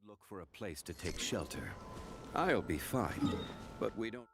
Look for a place to take shelter. I'll be fine, but we don't...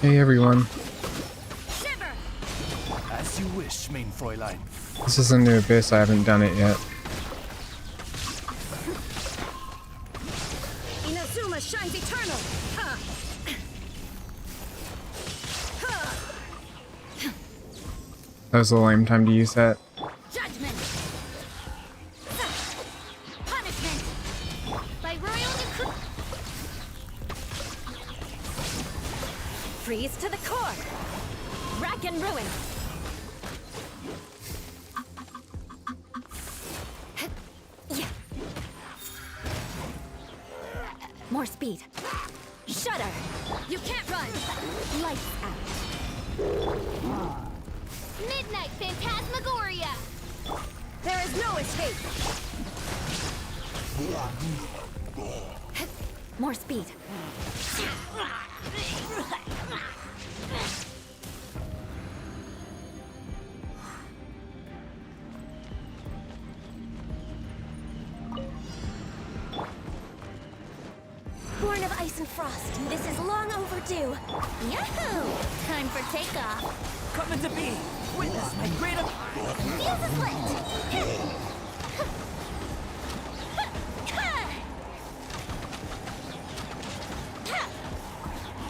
Hey everyone. As you wish, main Fräulein. This is a new abyss, I haven't done it yet. Inazuma shines eternal. That was a lame time to use that. Judgment. Punishment. By royal decree. Freeze to the core. Rack and ruin. More speed. Shudder. You can't run. Lights out. Midnight Phantasmagoria! There is no escape. More speed. Born of ice and frost, this is long overdue. Yahoo! Time for takeoff. Coming to be. Witness my great... Fuse is lit!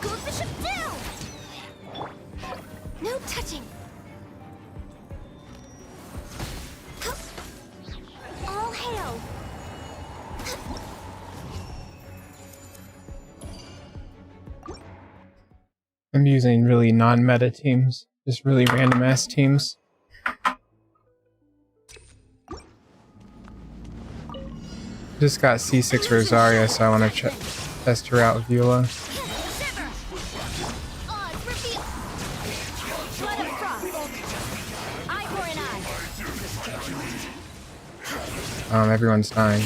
Goes the ship down! No touching. All hail. I'm using really non-meta teams. Just really random ass teams. Just got C6 for Zarya, so I want to test her out with Eula. Odds reveal. Blood of frost. Eye for an eye. Everyone's dying.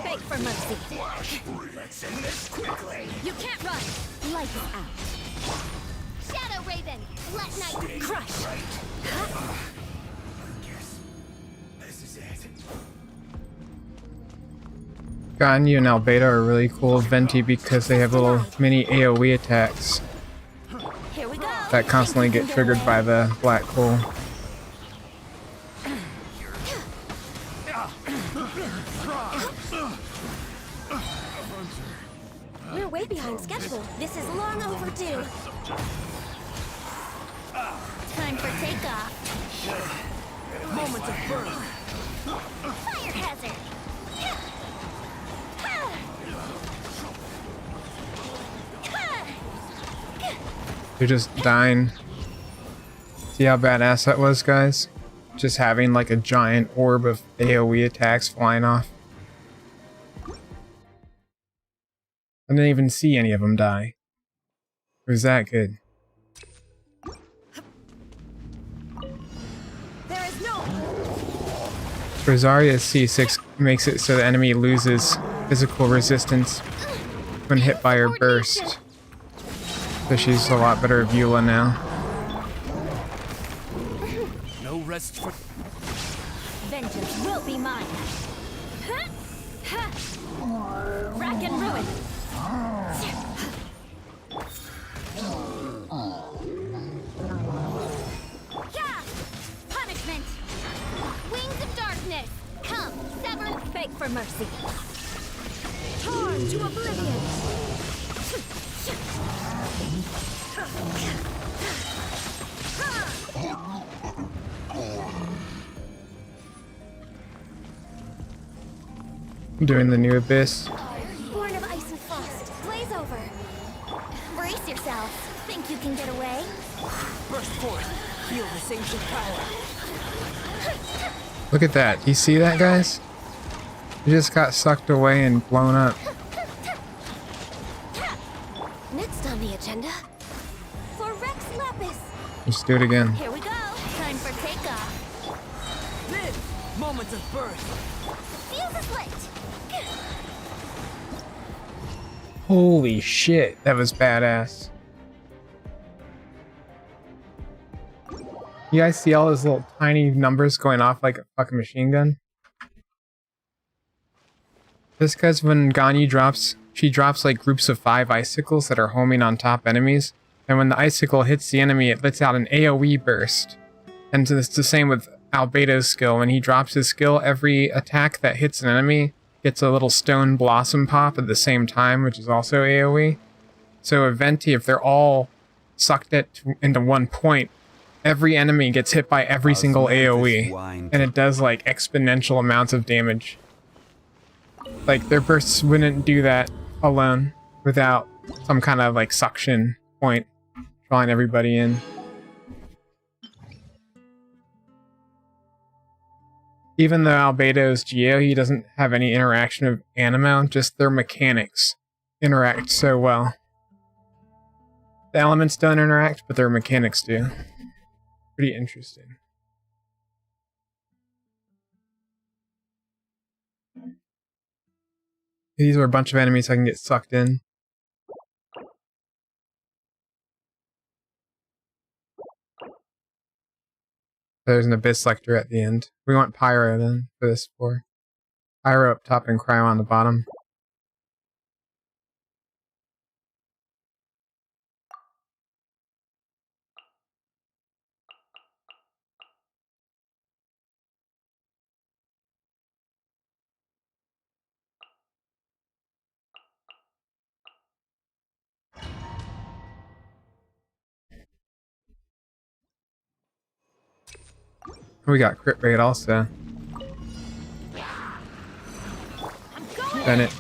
Beg for mercy. You can't run. Lights out. Shadow Raven. Let night. Crush. Ganyu and Albedo are really cool Venti because they have little mini AoE attacks Here we go. that constantly get triggered by the black hole. We're way behind schedule. This is long overdue. Time for takeoff. Moment of birth. Fire hazard. They're just dying. See how badass that was, guys? Just having like a giant orb of AoE attacks flying off. I didn't even see any of them die. It was that good. There is no. For Zarya's C6 makes it so the enemy loses physical resistance when hit by her burst. So she's a lot better at Eula now. No rest for. Vengeance will be mine. Rack and ruin. Yeah. Punishment. Wings of darkness. Come, sever. Beg for mercy. Torn to oblivion. I'm doing the new Abyss. Born of ice and frost. Blaze over. Brace yourselves. Think you can get away? Burst forth. Feel this ancient power. Look at that. You see that, guys? He just got sucked away and blown up. Next on the agenda. For Rex Lapis. Let's do it again. Here we go. Time for takeoff. Live. Moment of birth. Fuse is lit. Holy shit, that was badass. You guys see all those little tiny numbers going off like a fucking machine gun? This because when Ganyu drops, she drops like groups of 5 icicles that are homing on top enemies, and when the icicle hits the enemy, it lets out an AoE burst. And it's the same with Albedo's skill. When he drops his skill, every attack that hits an enemy gets a little stone blossom pop at the same time, which is also AoE. So with Venti, if they're all sucked into one point, every enemy gets hit by every single AoE, and it does like exponential amounts of damage. Like their bursts wouldn't do that alone without some kind of like suction point drawing everybody in. Even though Albedo's Geo, he doesn't have any interaction of Animo, just their mechanics interact so well. The elements don't interact, but their mechanics do. Pretty interesting. These are a bunch of enemies I can get sucked in. There's an Abyss Lector at the end. We want Pyro then for this 4. Pyro up top and Cryo on the bottom. We got crit rate also. I'm going Bennett.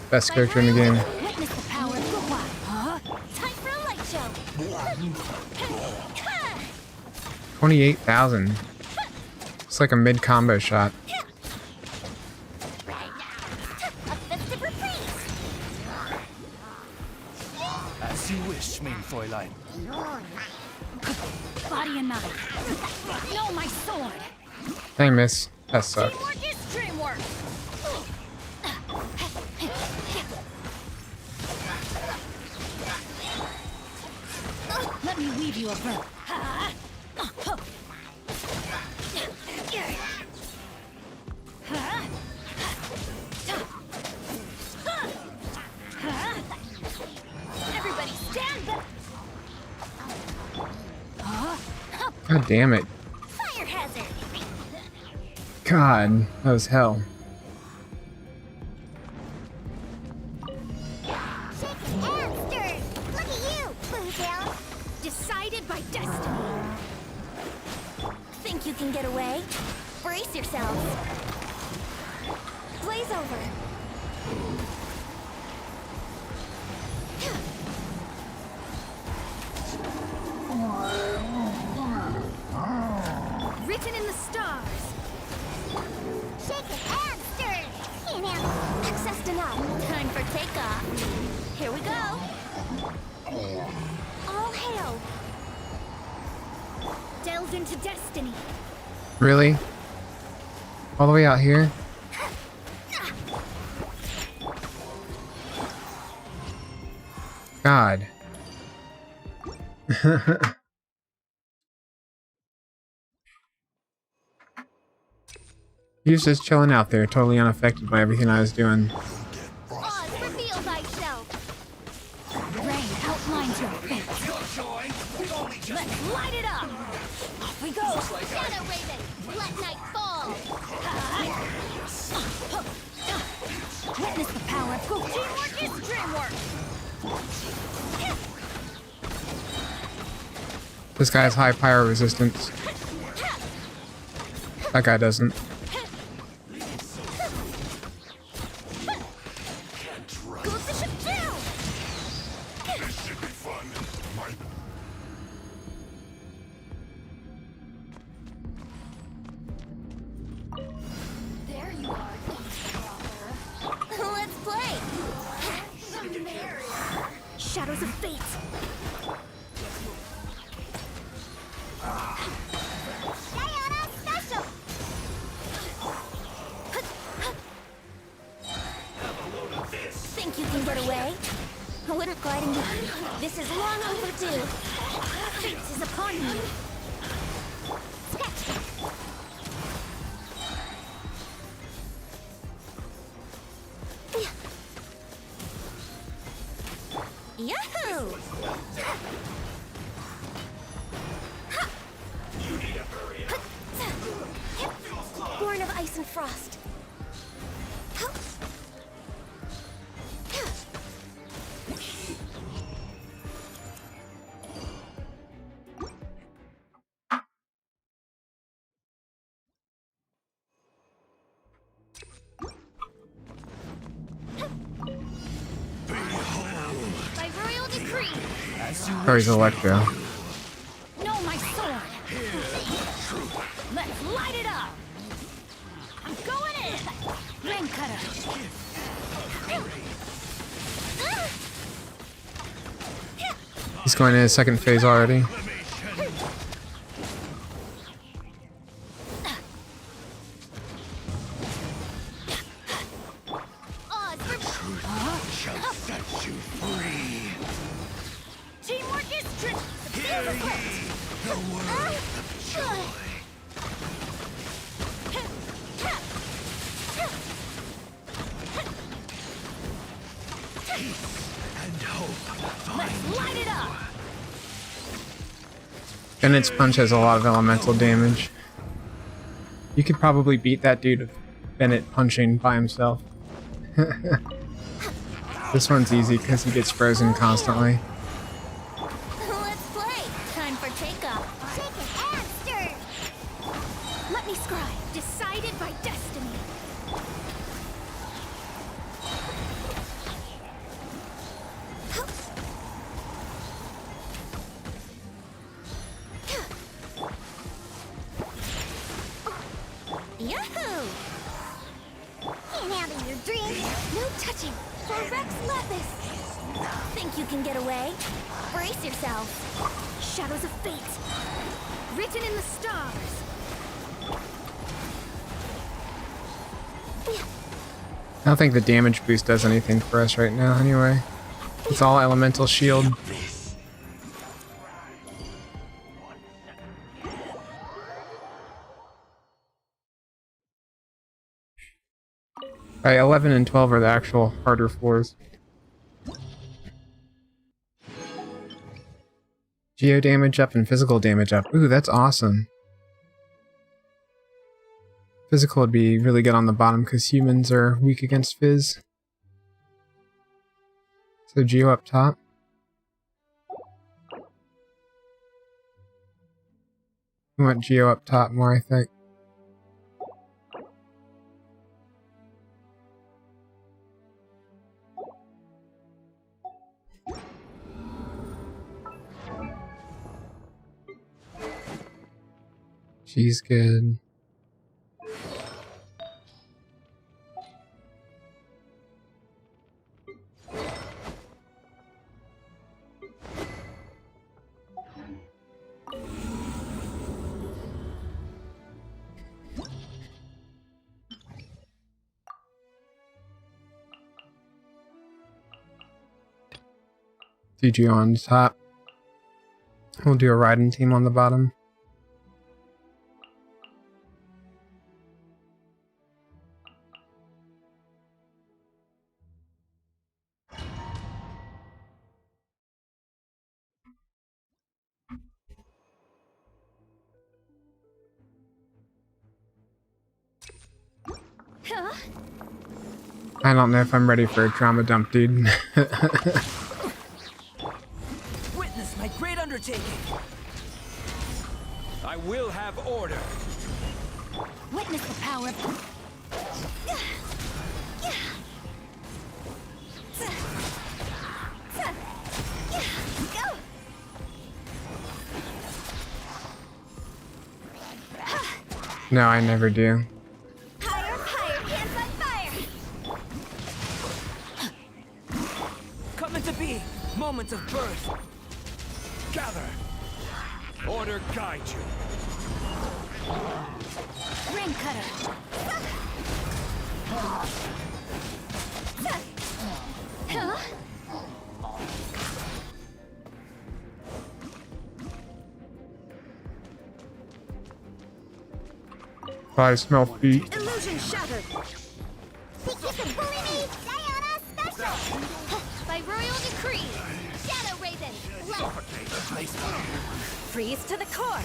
Best character in the game. Witness the power of the wild. Huh? Time for a light show. 28,000. It's like a mid-combo shot. A festive reprise. As you wish, mein Fräulein. Body and knife. No, my sword. Hey, miss. That sucks. Teamwork is dreamwork. Let me weave you a rope. Everybody stand back. God damn it. Fire hazard. God, that was hell. Shake and stir. Look at you, Boozle. Decided by destiny. Think you can get away? Brace yourselves. Blaze over. Written in the stars. Shake it and stir. Hey now, accessed enough. Time for takeoff. Here we go. All hail. Delve into destiny. Really? All the way out here? God. He was just chilling out there, totally unaffected by everything I was doing. Oz, reveal thyself. Rain outlines your fate. Let's light it up. Off we go. Shadow Raven, let night fall. Witness the power of good teamwork is dreamwork. This guy has high pyro resistance. That guy doesn't. Goes the ship down. There you are. Let's play. Shadows of fate. Diana special. Think you can get away? I wouldn't gliding you. This is long overdue. Fate is upon you. Sketch. Yahoo! Born of ice and frost. By royal decree. Oh, he's Electro. No, my sword. Let's light it up. I'm going in. Rain cutter. He's going in his second phase already. Oz, shall set you free. Teamwork is strength. Feel the fight. The world of joy. And hope. Let's light it up. Bennett's punch has a lot of elemental damage. You could probably beat that dude with Bennett punching by himself. This one's easy because he gets frozen constantly. Let's play. Time for takeoff. Shake it and stir. Let me scry. Decided by destiny. Searching for Rex Lapis. Think you can get away? Brace yourself. Shadows of fate. Written in the stars. I don't think the damage boost does anything for us right now anyway. It's all elemental shield. Alright, 11 and 12 are the actual harder floors. Geo damage up and physical damage up. Ooh, that's awesome. Physical would be really good on the bottom because humans are weak against Fizz. So Geo up top. We want Geo up top more, I think. She's good. DG on top. We'll do a riding team on the bottom. Huh? I don't know if I'm ready for a trauma dump, dude. Witness my great undertaking. I will have order. Witness the power of... Go! No, I never do. Higher, higher, hands on fire! Coming to be. Moments of birth. Gather. Order guide you. Ring cutter. Huh? I smell feet. Illusion shattered! Think you can bully me? Diana special! By royal decree! Shadow Raven! Left! Freeze to the core!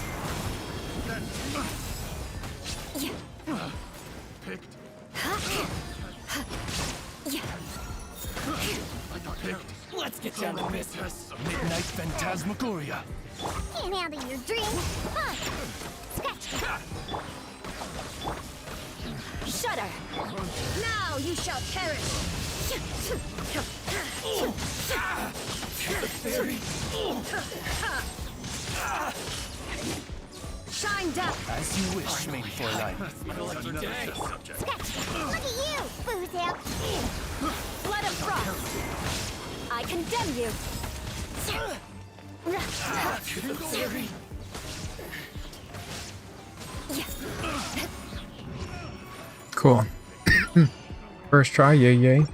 Let's get down to business. Midnight Phantasmagoria. Can't handle your dream! Huh. Scratch! Shudder! Now you shall perish! Shine down! As you wish, main Fräulein. Scratch! Look at you, Boozle! Blood of frost! I condemn you! Cool. First try, yay yay.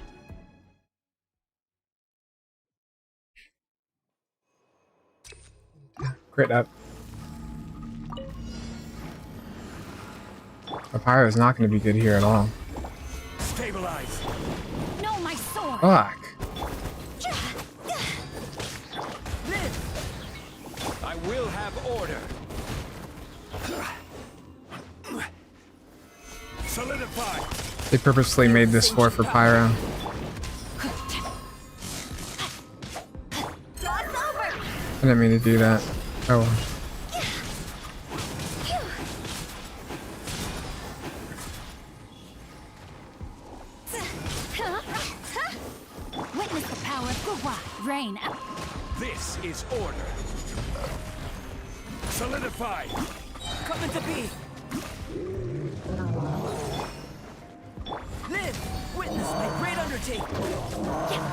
Crit up. Papyrus is not going to be good here at all. Stabilize. No, my sword. Fuck. I will have order. Solidify. They purposely made this for Pyro. I didn't mean to do that. Oh well. Witness the power of Gua. Rain. This is order. Solidify. Coming to be. Live. Witness my great undertaking. undertake.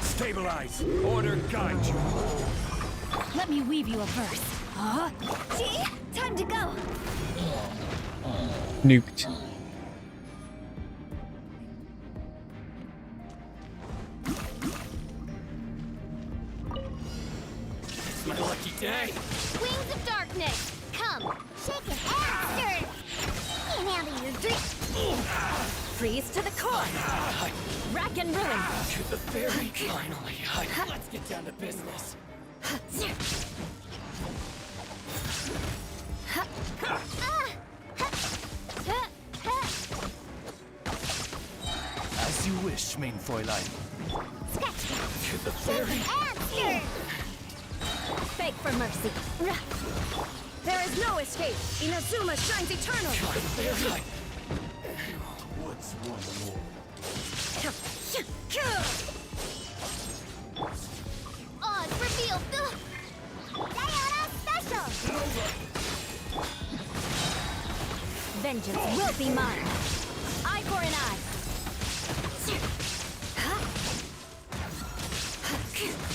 Stabilize. Order guide you. Let me weave you a verse. Huh? See? Time to go. Nuked. It's my lucky day. Wings of darkness, come. Shake it after. Can't handle your drink. Freeze to the core. Rack and ruin. To the fairy. Finally. Let's get down to business. As you wish, main Fräulein. To the fairy. After. Beg for mercy. There is no escape. Inazuma shines eternal. The fairy. What's one more? Oz revealed. Diana special. Vengeance will be mine. Eye for an eye.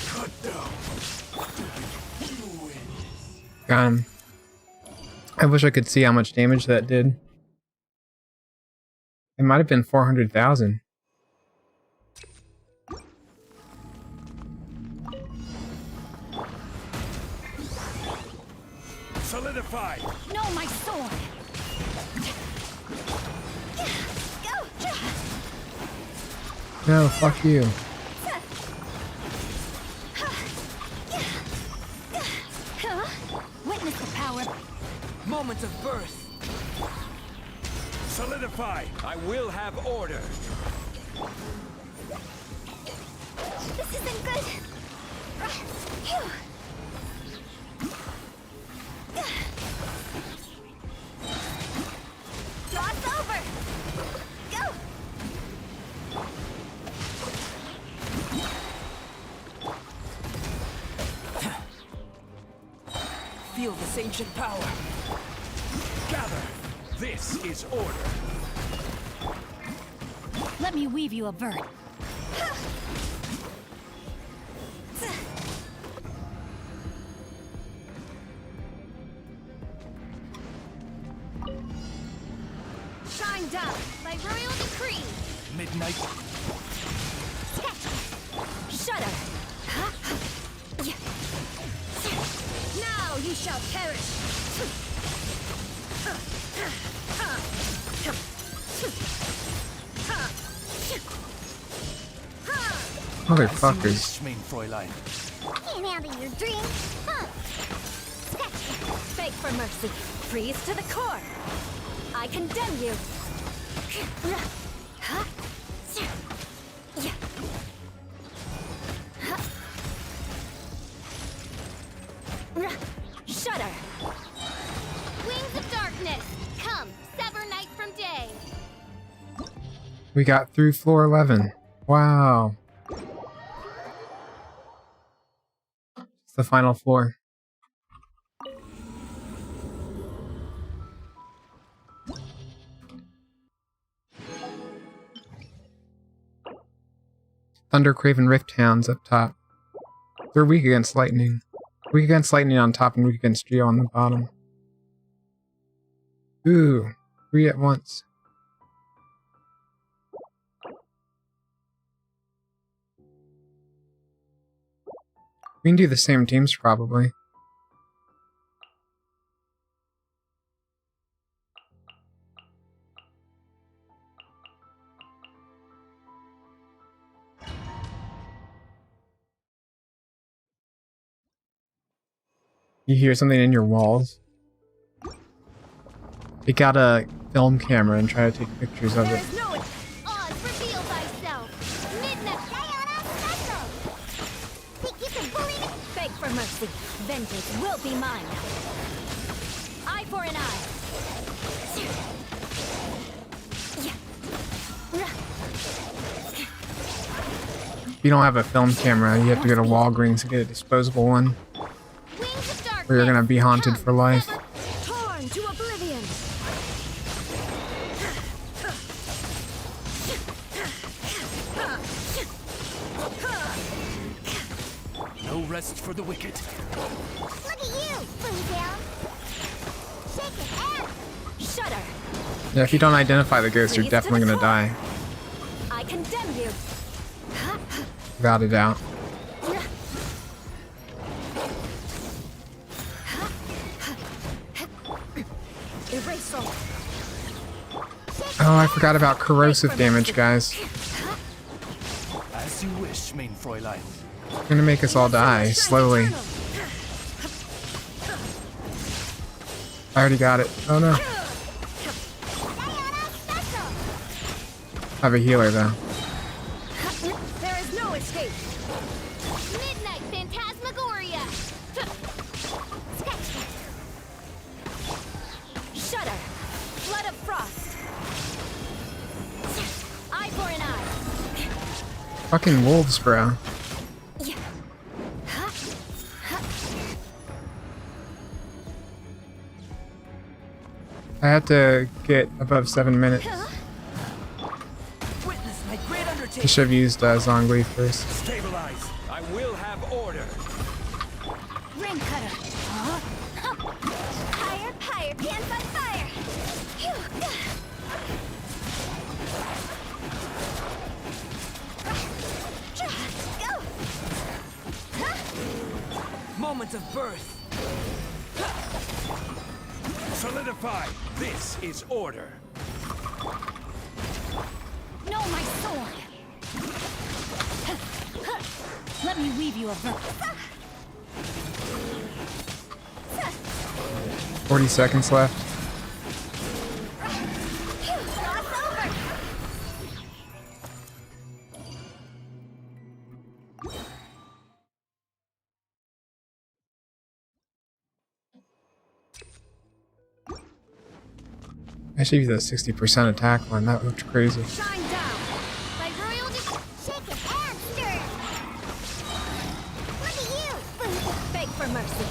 Cut down. Got him. I wish I could see how much damage that did. It might have been 400,000. Solidify. No, my sword. No, fuck you. Witness the power. Moment of birth. Solidify. I will have order. This isn't good. Phew. Cross over. Go. Feel this ancient power. Gather. This is order. Let me weave you a verse. Shine down. By royal decree. Midnight. Shudder. Now you shall perish. Motherfuckers. Main Fräulein. Can't handle your dream. Huh. Beg for mercy. Freeze to the core. I condemn you. Shudder. Wings of darkness, come. Sever night from day. We got through floor 11. Wow. It's the final floor. Thundercraven Rift Hounds up top. They're weak against lightning. Weak against lightning on top and weak against Geo on the bottom. Ooh, 3 at once. We can do the same teams probably. You hear something in your walls? Take out a film camera and try to take pictures of There it. is no Oz, reveal thyself. Midnight. Diana special. Think you can bully me? beg for mercy. Vengeance will be mine. Eye for an eye. If you don't have a film camera, you have to go to Walgreens to get a disposable one, Wings of darkness. or you're gonna be haunted come. for life. Torn to oblivion. rest for the wicked. Look at you, Boom Down. Shake it out. Shudder. Yeah, if you don't identify the ghost, you're definitely gonna die. I condemn you. Without a doubt. Erase all. Oh, I forgot about corrosive damage, guys. As you wish, main Fräulein. It's gonna make us all die, slowly. I already got it. Oh no. I have a healer though. There is no escape. Midnight Phantasmagoria. Shudder. Blood of frost. Eye for an eye. Fucking wolves, bro. I have to get above 7 minutes. Witness my great I undertaking. should have used Zongli first. Stabilize. I will have order. Ring cutter. Higher, higher, pants on fire. Go. Moment of birth. Solidify. This is order. No, my sword. Let me weave you a verse. 40 seconds left. I should use that 60% attack one. That looked crazy. Shine down. By royal Shake it and stir. Look at you. Beg for mercy.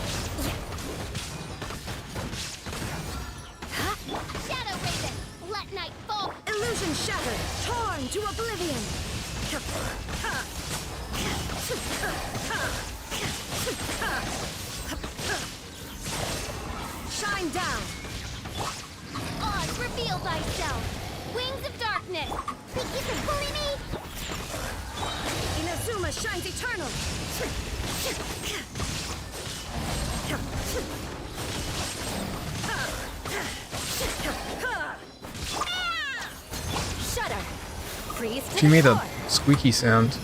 Shadow Raven. Let night fall. Illusion shattered. Torn to oblivion. Shine down. Oz, reveal thyself. Wings of darkness. Think you can bully me? Inazuma shines eternal. Shudder. Freeze to She the made a core. squeaky sound.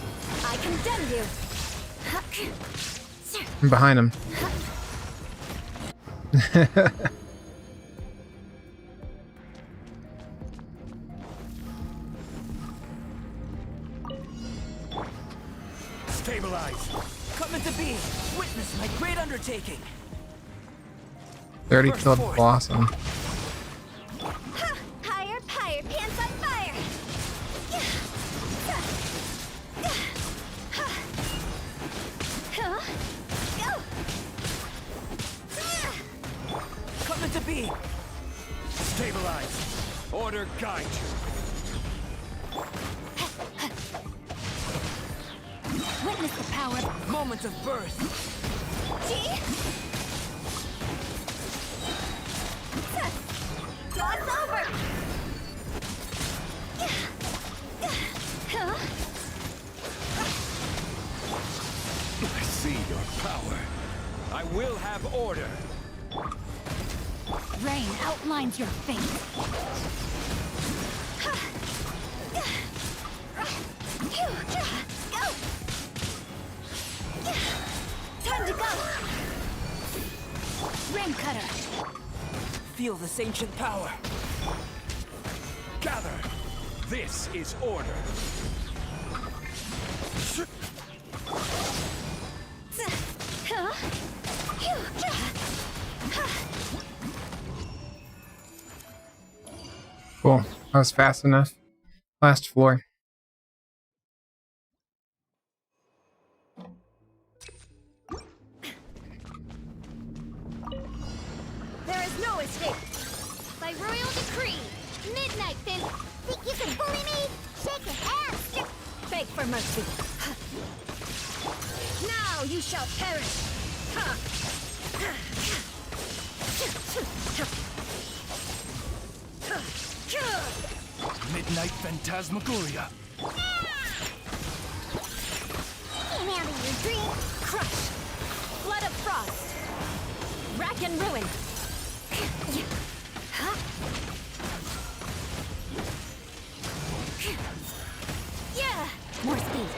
I condemn you. I'm behind him. Stabilize. Come into being. Witness my great undertaking. They already killed Blossom. Higher, higher, pants on fire. Go. Come into being. Stabilize. Order guide you. Witness the power. Moment of birth. Cross over. I see your power. I will have order. Rain outlines your fate. Go. Time to go. Ring cutter. Feel this ancient power. Gather. This is order. Cool. That was fast enough. Last floor. There is no escape. By royal decree. Midnight Fin. Think you can bully me? Shake it and stir. Beg for mercy. Now you shall perish. Ha! Midnight Phantasmagoria. Can't handle your dream. Crush! Flood of frost! Rack and ruin! Yeah! More speed.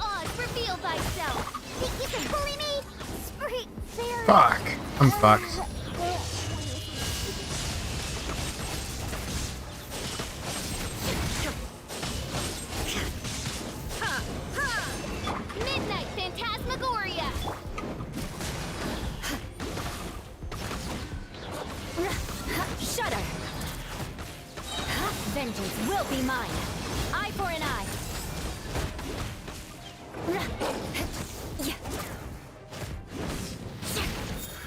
Oz, reveal thyself. Think you can bully me? Spree fairy. Fuck. I'm fucked. Midnight Phantasmagoria. Shudder! Vengeance will be mine! Eye for an eye!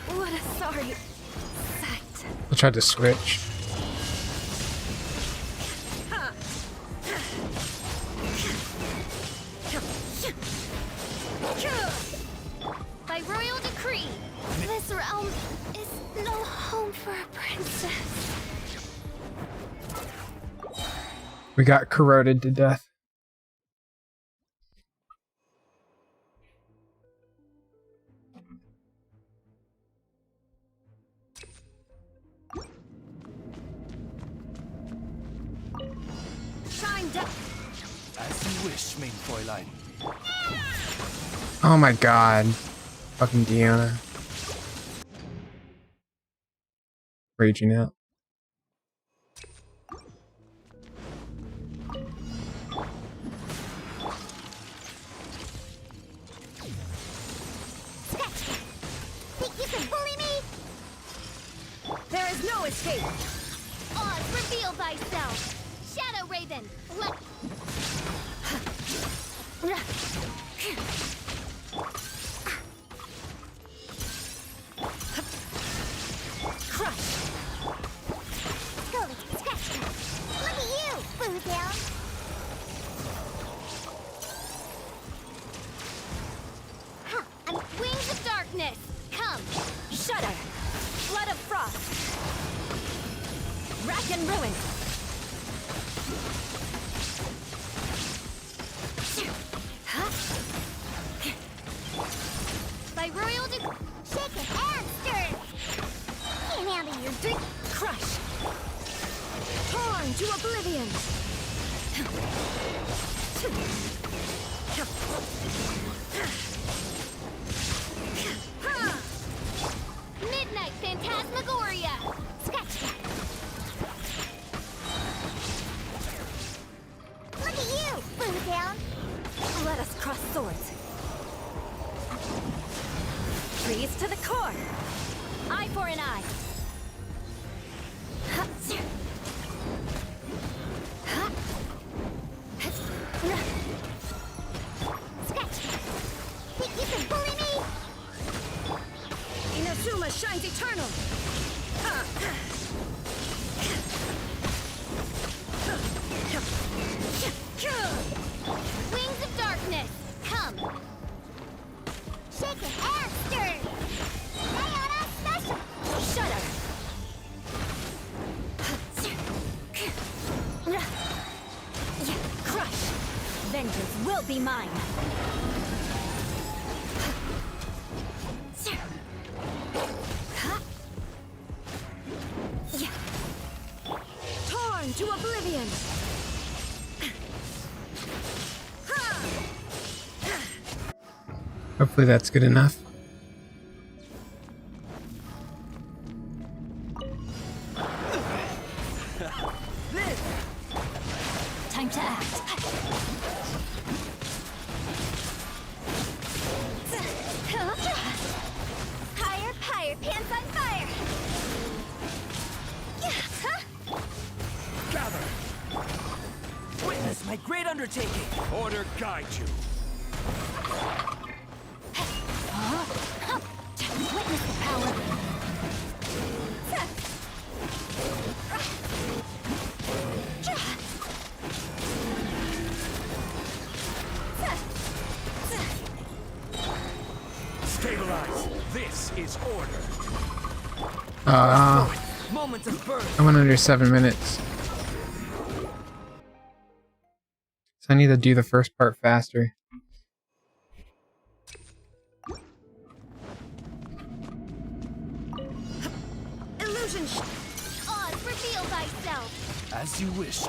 What a sorry sight. I'll try to switch. By royal decree, this realm is no home for a princess. We got corroded to death. Shine down! As you wish, main Fräulein. Oh my god. Fucking Deanna. Raging out. Think you can bully me? There is no escape! Oz, reveal thyself. Shadow Raven, let... Crush! Go, scratch. Look at you, Boo Down. Huh, wings of darkness, come. Shudder! Flood of frost! Rack and ruin! By royal decree, shaken and stirred. Can't handle your drink. Crush! Torn to oblivion! Midnight Phantasmagoria. Scratch that. Look at you, Boo Down. Let us cross swords. Freeze to the core! Eye for an eye! Scratch that. Think you can bully me? Inazuma shines eternal! Wings of darkness, come. Shaken and stirred. Diana special. Shudder! Crush! Vengeance will be mine! Torn to oblivion! Hopefully that's good enough. Time to act. Higher, higher, pants on fire. Gather! Witness my great undertaking. Order guide you. Witness the power. This is order. Moments of birth. I went under 7 minutes. So I need to do the first part faster. Illusion. Oz, reveal thyself. As you wish.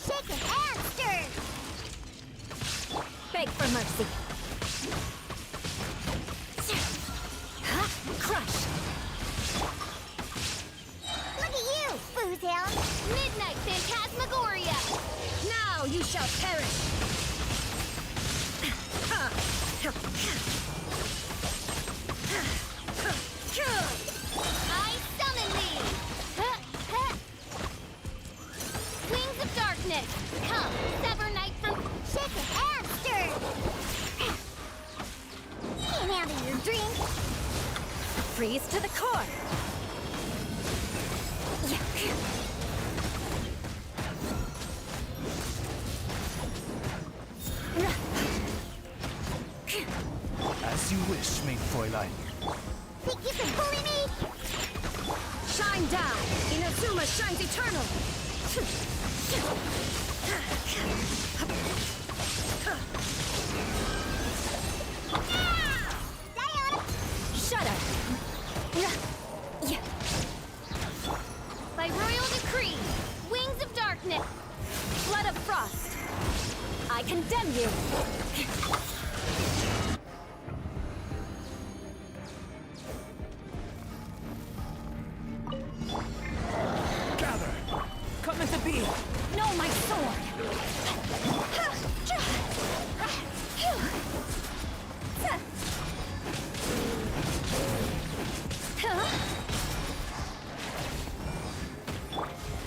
Shaken and stirred. Beg for mercy. Crush. Look at you, Foozhound. Midnight Phantasmagoria. Now you shall perish. I summon thee. Wings of darkness. Come, sever night from shaken and stirred. Can't handle your drink. Freeze to the core. As you wish, main Fräulein. Think you can bully me? Shine down. Inazuma shines eternal. Shudder. By royal decree, wings of darkness. Blood of frost. I condemn you. Gather. Come into being. No, my sword.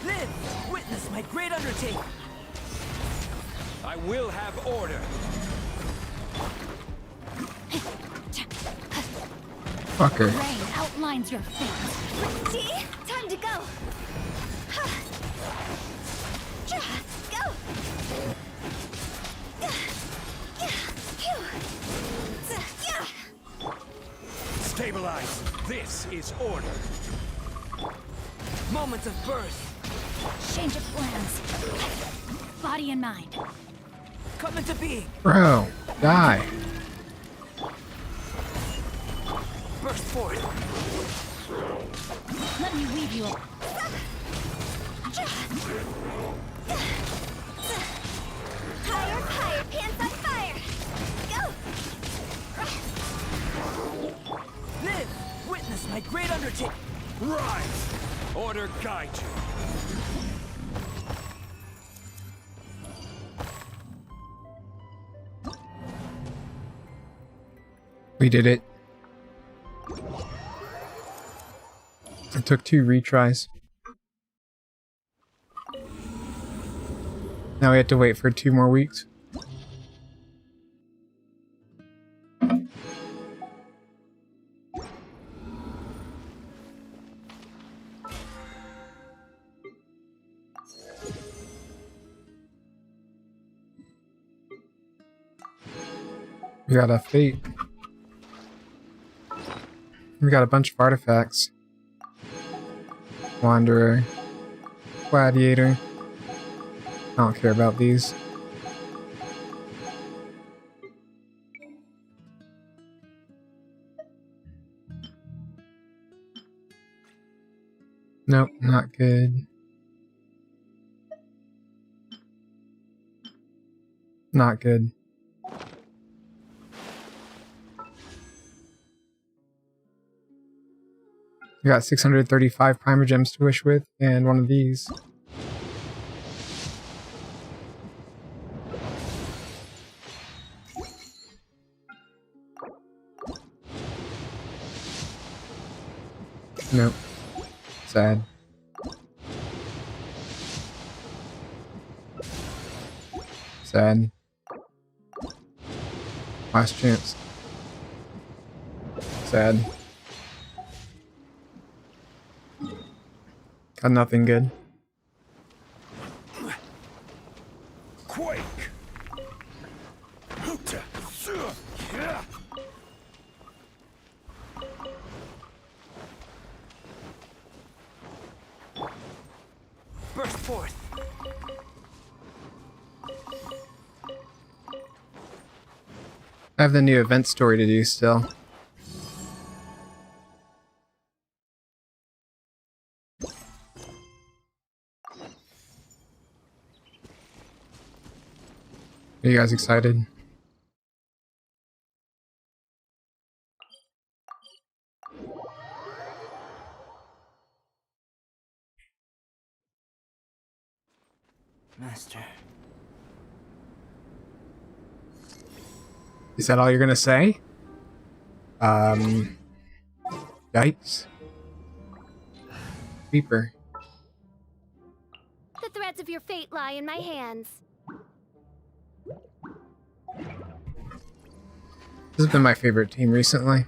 Live. Witness my great undertaking. I will have order. Fucker. Rain outlines your fate. See? Time to go. Go. Stabilize. This is order. Moments of birth. Change of plans. Body and mind. Come into being. Bro, die. Burst forth. Let me weave you. Higher, higher, pants on fire. Go. Live. Witness my great undertaking. Rise. Order guide you. We did it. It took 2 retries. Now we have to wait for 2 more weeks. We got a fate. We got a bunch of artifacts. Wanderer. Gladiator. I don't care about these. Nope, not good. Not good. We got 635 primer gems to wish with, and one of these. Nope. Sad. Sad. Last chance. Sad. Got nothing good. Quake. forth. I have the new event story to do still. Are you guys excited? Master. Is that all you're gonna say? Yikes. Reaper. The threads of your fate lie in my hands. This has been my favorite team recently.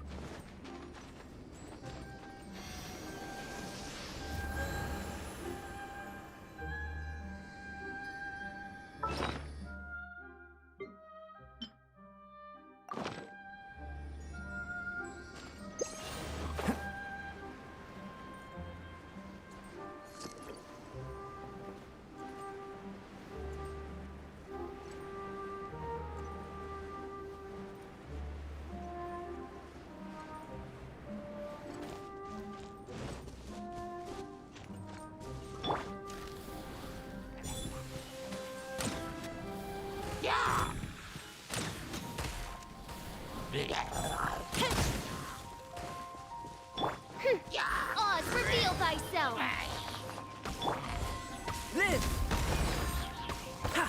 Oz, reveal thyself! Live! Ha!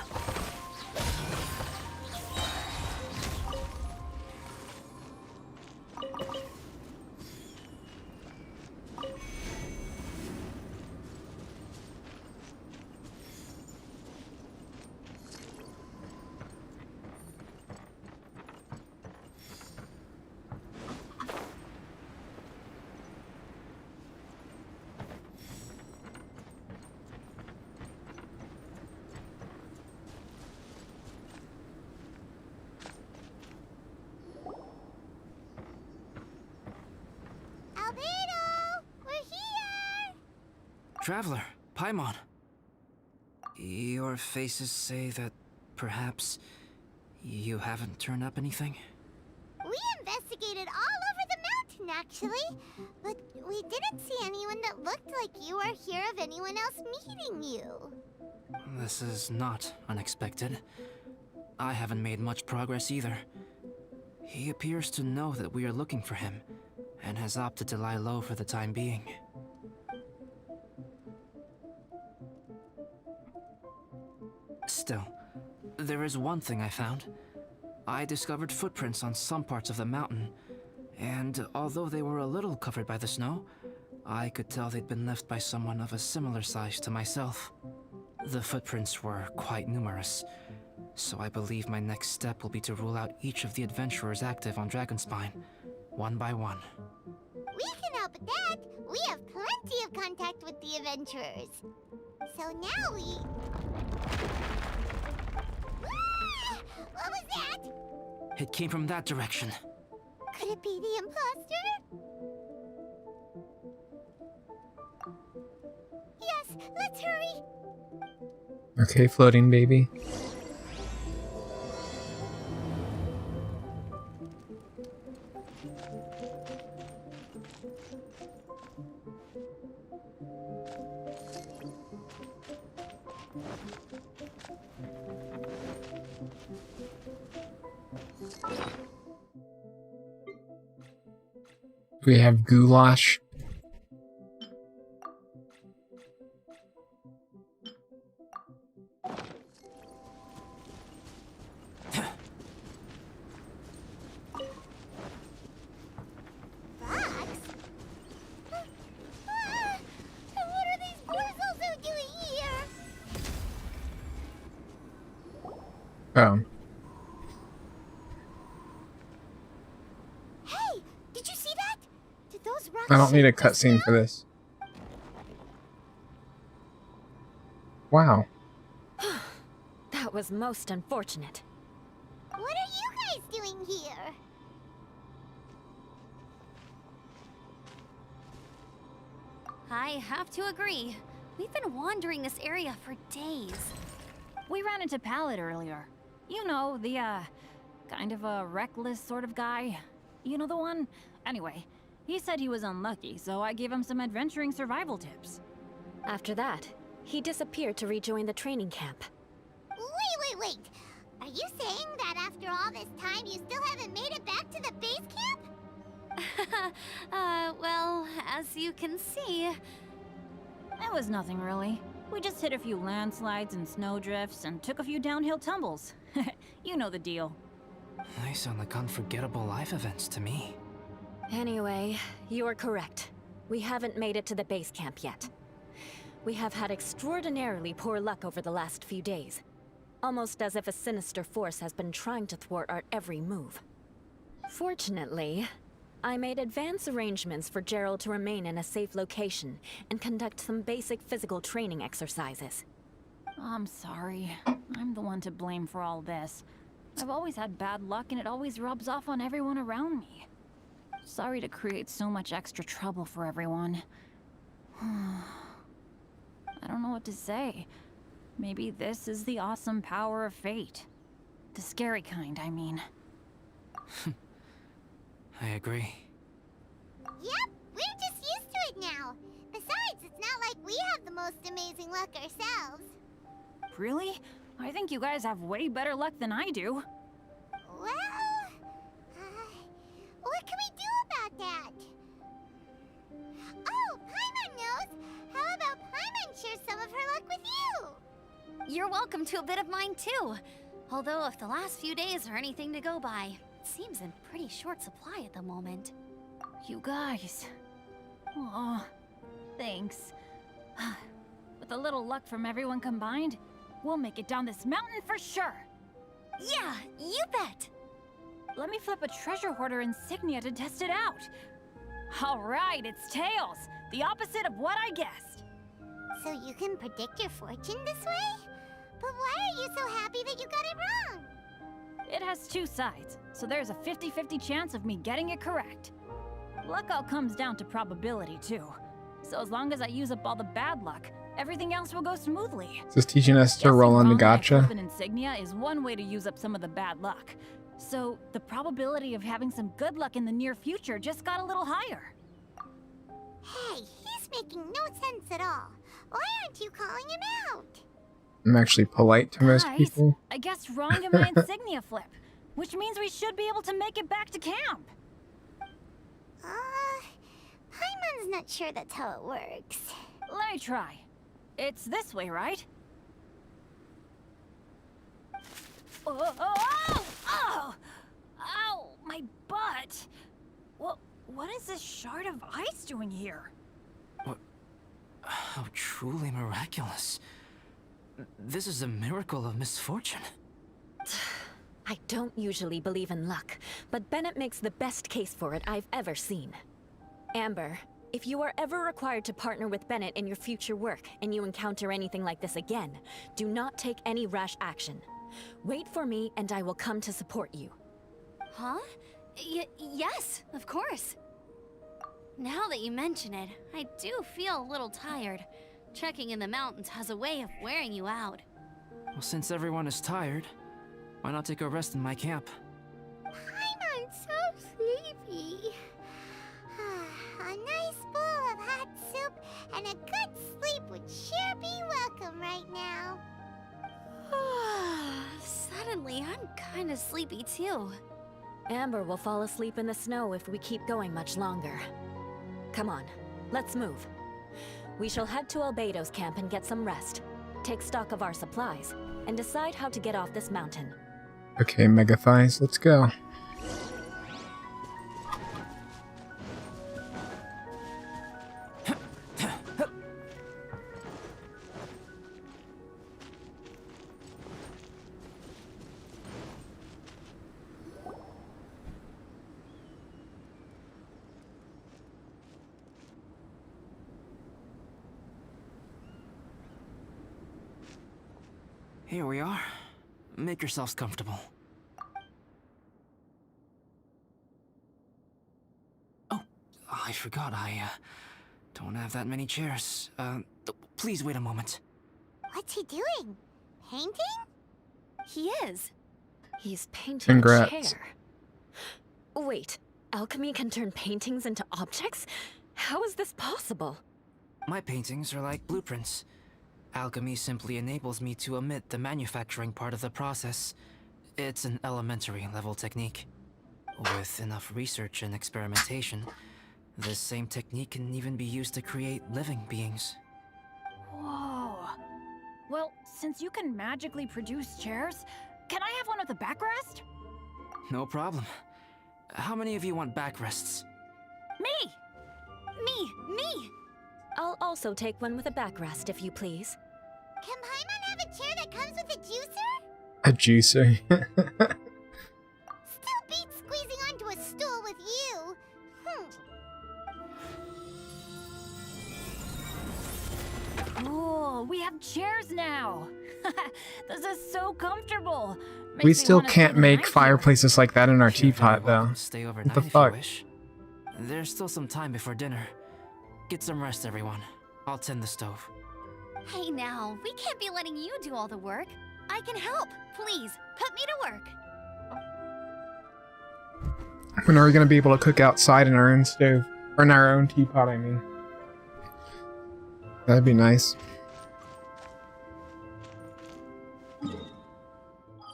Albedo! We're here! Traveler, Paimon. Your faces say that perhaps you haven't turned up anything? We investigated all over the mountain, actually. But we didn't see anyone that looked like you or hear of anyone else meeting you. This is not unexpected. I haven't made much progress either. He appears to know that we are looking for him, and has opted to lie low for the time being. Still, there is one thing I found. I discovered footprints on some parts of the mountain, and although they were a little covered by the snow, I could tell they'd been left by someone of a similar size to myself. The footprints were quite numerous, so I believe my next step will be to rule out each of the adventurers active on Dragonspine, one by one. We can help with that. We have plenty of contact with the adventurers. So now we... Ah! What was that? It came from that direction. Could it be the imposter? Yes, let's hurry. Okay, floating baby. We have goulash. Fox? And what are these boys also doing here? Oh. Hey, did you see that? Did those rocks I don't need a shake the cutscene for snow? this. Wow. That was most unfortunate. What are you guys doing here? I have to agree. We've been wandering this area for days. We ran into Pallet earlier. You know, the, kind of a reckless sort of guy. You know the one? Anyway, he said he was unlucky, so I gave him some adventuring survival tips. After that, he disappeared to rejoin the training camp. Wait. Are you saying that after all this time, you still haven't made it back to the base camp? Well, as you can see... It was nothing really. We just hit a few landslides and snowdrifts and took a few downhill tumbles. You know the deal. They sound like unforgettable life events to me. Anyway, you are correct. We haven't made it to the base camp yet. We have had extraordinarily poor luck over the last few days. Almost as if a sinister force has been trying to thwart our every move. Fortunately, I made advance arrangements for Gerald to remain in a safe location and conduct some basic physical training exercises. I'm sorry. I'm the one to blame for all this. I've always had bad luck and it always rubs off on everyone around me. Sorry to create so much extra trouble for everyone. I don't know what to say. Maybe this is the awesome power of fate. The scary kind, I mean. I agree. Yep, we're just used to it now. Besides, it's not like we have the most amazing luck ourselves. Really? I think you guys have way better luck than I do. Well, what can we do about that? Oh, Paimon knows! How about Paimon share some of her luck with you? You're welcome to a bit of mine too. Although if the last few days are anything to go by, it seems in pretty short supply at the moment. You guys. Aw, thanks. With a little luck from everyone combined, we'll make it down this mountain for sure. Yeah, you bet! Let me flip a treasure hoarder insignia to test it out. All right, it's tails. The opposite of what I guessed. So you can predict your fortune this way? But why are you so happy that you got it wrong? It has two sides, so there's a 50-50 chance of me getting it correct. Luck all comes down to probability, too. So as long as I use up all the bad luck, everything else will go smoothly. Just teaching us to roll on the gotcha. An insignia is one way to use up some of the bad luck. So the probability of having some good luck in the near future just got a little higher. Hey, he's making no sense at all. Why aren't you calling him out? I'm actually polite to most Guys, people. I guess wrong in my insignia flip, which means we should be able to make it back to camp. Paimon's not sure that's how it works. Let me try. It's this way, right? Oh! Ow, my butt! What is this shard of ice doing here? What? How truly miraculous. This is a miracle of misfortune. I don't usually believe in luck, but Bennett makes the best case for it I've ever seen. Amber, if you are ever required to partner with Bennett in your future work and you encounter anything like this again, do not take any rash action. Wait for me and I will come to support you. Huh? Yes, of course. Now that you mention it, I do feel a little tired. Trekking in the mountains has a way of wearing you out. Well, since everyone is tired, why not take a rest in my camp? Paimon's so sleepy. A nice bowl of hot soup and a good sleep would sure be welcome right now. Suddenly, I'm kind of sleepy too. Amber will fall asleep in the snow if we keep going much longer. Come on, let's move. We shall head to Albedo's camp and get some rest, take stock of our supplies, and decide how to get off this mountain. Okay, Mega Thighs, let's go. Here we are. Make yourselves comfortable. Oh, I forgot. Don't have that many chairs. Please wait a moment. What's he doing? Painting? He is. He's painting Congrats. a chair. Wait, alchemy can turn paintings into objects? How is this possible? My paintings are like blueprints. Alchemy simply enables me to omit the manufacturing part of the process. It's an elementary level technique. With enough research and experimentation, this same technique can even be used to create living beings. Whoa. Well, since you can magically produce chairs, can I have one with a backrest? No problem. How many of you want backrests? Me! Me! I'll also take one with a backrest, if you please. Can Paimon have a chair that comes with a juicer? A juicer. Still beats squeezing onto a stool with you. Cool, we have chairs now. This is so comfortable. Makes We me still wanna can't spend the make night here. fireplaces like that in our You're very teapot, though. welcome to stay overnight the if fuck? you wish. There's still some time before dinner. Get some rest, everyone. I'll tend the stove. Hey now, we can't be letting you do all the work. I can help. Please, put me to work. When are we gonna be able to cook outside in our own stove? Or in our own teapot, I mean. That'd be nice.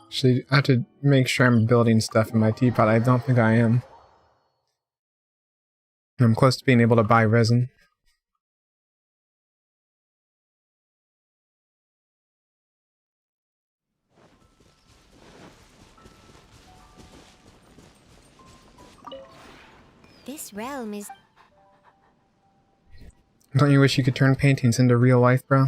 Actually, I have to make sure I'm building stuff in my teapot. I don't think I am. I'm close to being able to buy resin. This realm is... Don't you wish you could turn paintings into real life, bro?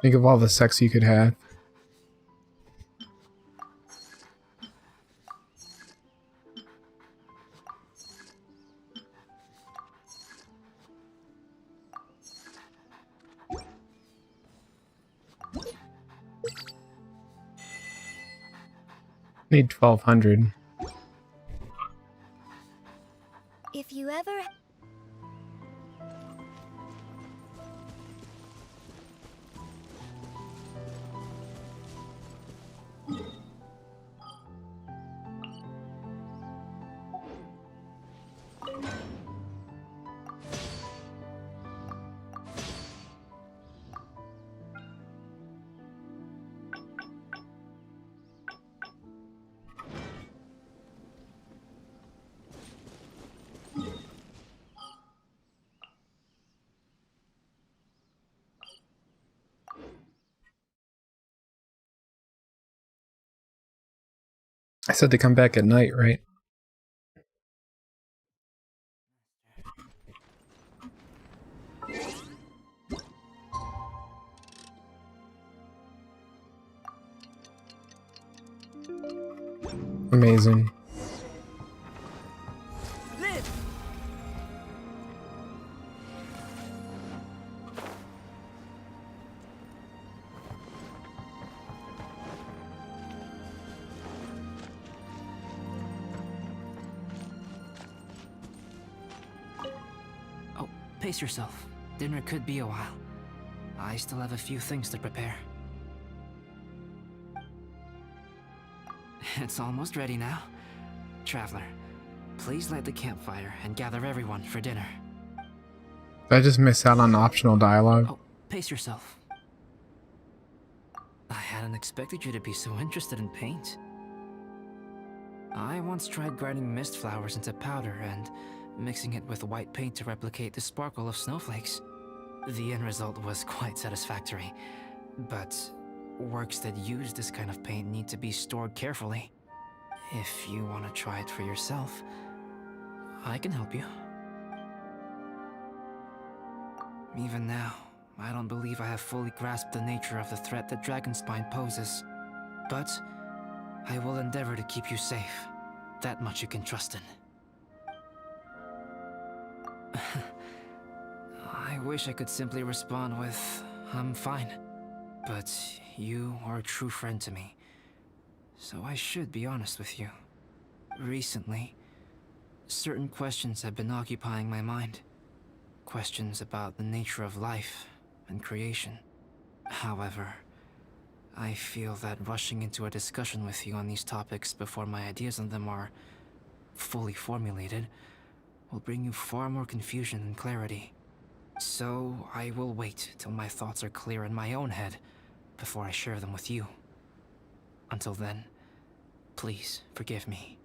Think of all the sex you could have. Need 1,200. If you ever... I said to come back at night, right? Amazing. Oh, pace yourself. Dinner could be a while. I still have a few things to prepare. It's almost ready now. Traveler, please light the campfire and gather everyone for dinner. Did I just miss out on optional dialogue? Oh, pace yourself. I hadn't expected you to be so interested in paint. I once tried grinding mist flowers into powder and mixing it with white paint to replicate the sparkle of snowflakes. The end result was quite satisfactory, but works that use this kind of paint need to be stored carefully. If you want to try it for yourself, I can help you. Even now, I don't believe I have fully grasped the nature of the threat that Dragonspine poses. But I will endeavor to keep you safe. That much you can trust in. I wish I could simply respond with, I'm fine. But you are a true friend to me, so I should be honest with you. Recently, certain questions have been occupying my mind. Questions about the nature of life and creation. However, I feel that rushing into a discussion with you on these topics before my ideas on them are fully formulated will bring you far more confusion than clarity. So I will wait till my thoughts are clear in my own head before I share them with you. Until then, please forgive me.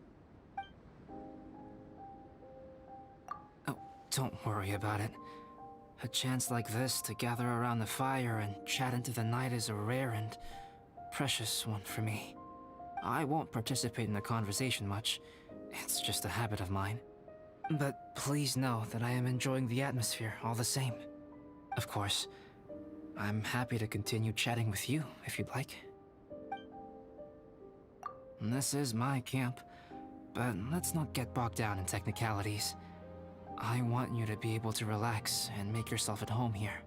Oh, don't worry about it. A chance like this to gather around the fire and chat into the night is a rare and precious one for me. I won't participate in the conversation much. It's just a habit of mine. But please know that I am enjoying the atmosphere all the same. Of course, I'm happy to continue chatting with you if you'd like. This is my camp, but let's not get bogged down in technicalities. I want you to be able to relax and make yourself at home here.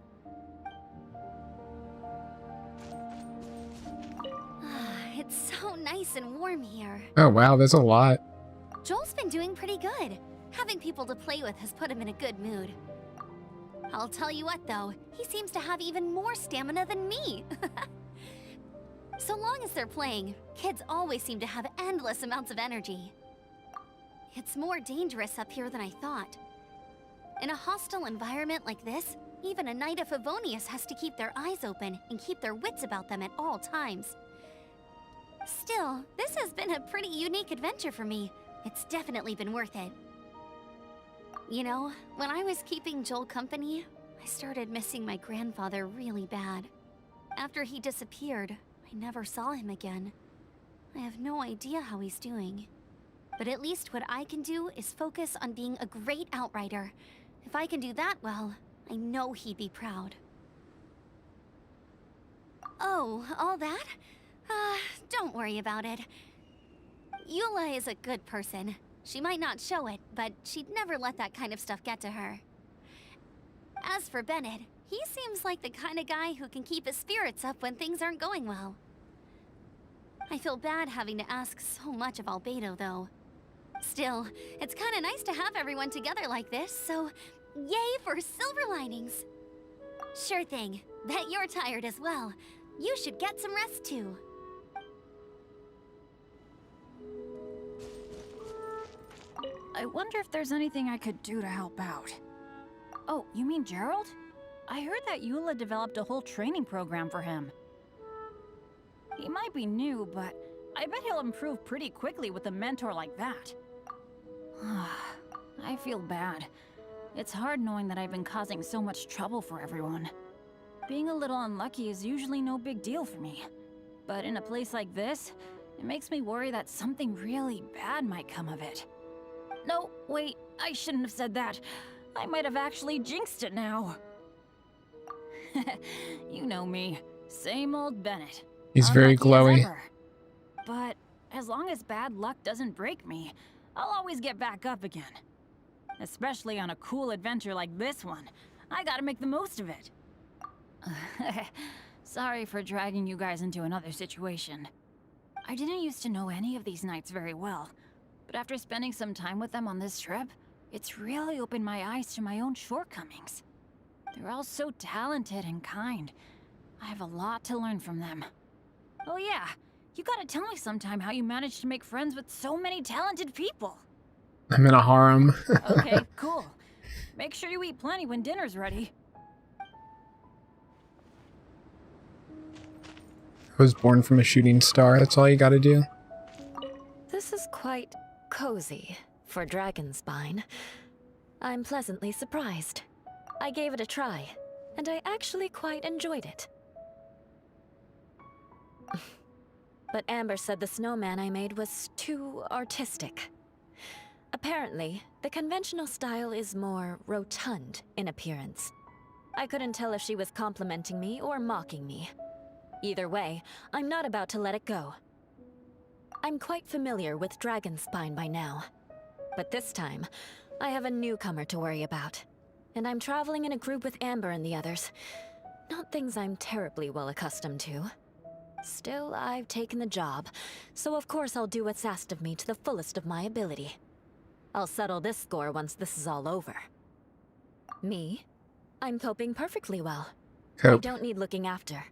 It's so nice and warm here. Oh wow, there's a lot. Joel's been doing pretty good. Having people to play with has put him in a good mood. I'll tell you what though, he seems to have even more stamina than me. So long as they're playing, kids always seem to have endless amounts of energy. It's more dangerous up here than I thought. In a hostile environment like this, even a Knight of Favonius has to keep their eyes open and keep their wits about them at all times. Still, this has been a pretty unique adventure for me. It's definitely been worth it. You know, when I was keeping Joel company, I started missing my grandfather really bad. After he disappeared, I never saw him again. I have no idea how he's doing. But at least what I can do is focus on being a great outrider. If I can do that well, I know he'd be proud. Oh, all that? Don't worry about it. Eula is a good person. She might not show it, but she'd never let that kind of stuff get to her. As for Bennett, he seems like the kind of guy who can keep his spirits up when things aren't going well. I feel bad having to ask so much of Albedo, though. Still, it's kind of nice to have everyone together like this, so yay for silver linings! Sure thing. Bet you're tired as well. You should get some rest too. I wonder if there's anything I could do to help out. Oh, you mean Gerald? I heard that Eula developed a whole training program for him. He might be new, but I bet he'll improve pretty quickly with a mentor like that. I feel bad. It's hard knowing that I've been causing so much trouble for everyone. Being a little unlucky is usually no big deal for me. But in a place like this, it makes me worry that something really bad might come of it. No, wait, I shouldn't have said that. I might have actually jinxed it now. You know me. Same old Bennett. He's very Unlucky as glowy. ever. But as long as bad luck doesn't break me, I'll always get back up again. Especially on a cool adventure like this one. I gotta make the most of it. Sorry for dragging you guys into another situation. I didn't used to know any of these knights very well, but after spending some time with them on this trip, it's really opened my eyes to my own shortcomings. They're all so talented and kind. I have a lot to learn from them. Oh yeah, you gotta tell me sometime how you managed to make friends with so many talented people. I'm in a harem. Okay, cool. Make sure you eat plenty when dinner's ready. I was born from a shooting star. That's all you gotta do. This is quite cozy for Dragonspine. I'm pleasantly surprised. I gave it a try, and I actually quite enjoyed it. But Amber said the snowman I made was too artistic. Apparently, the conventional style is more rotund in appearance. I couldn't tell if she was complimenting me or mocking me. Either way, I'm not about to let it go. I'm quite familiar with Dragonspine by now. But this time, I have a newcomer to worry about. And I'm traveling in a group with Amber and the others. Not things I'm terribly well accustomed to. Still, I've taken the job, so of course I'll do what's asked of me to the fullest of my ability. I'll settle this score once this is all over. Me? I'm coping perfectly well. I Cope. don't need looking after.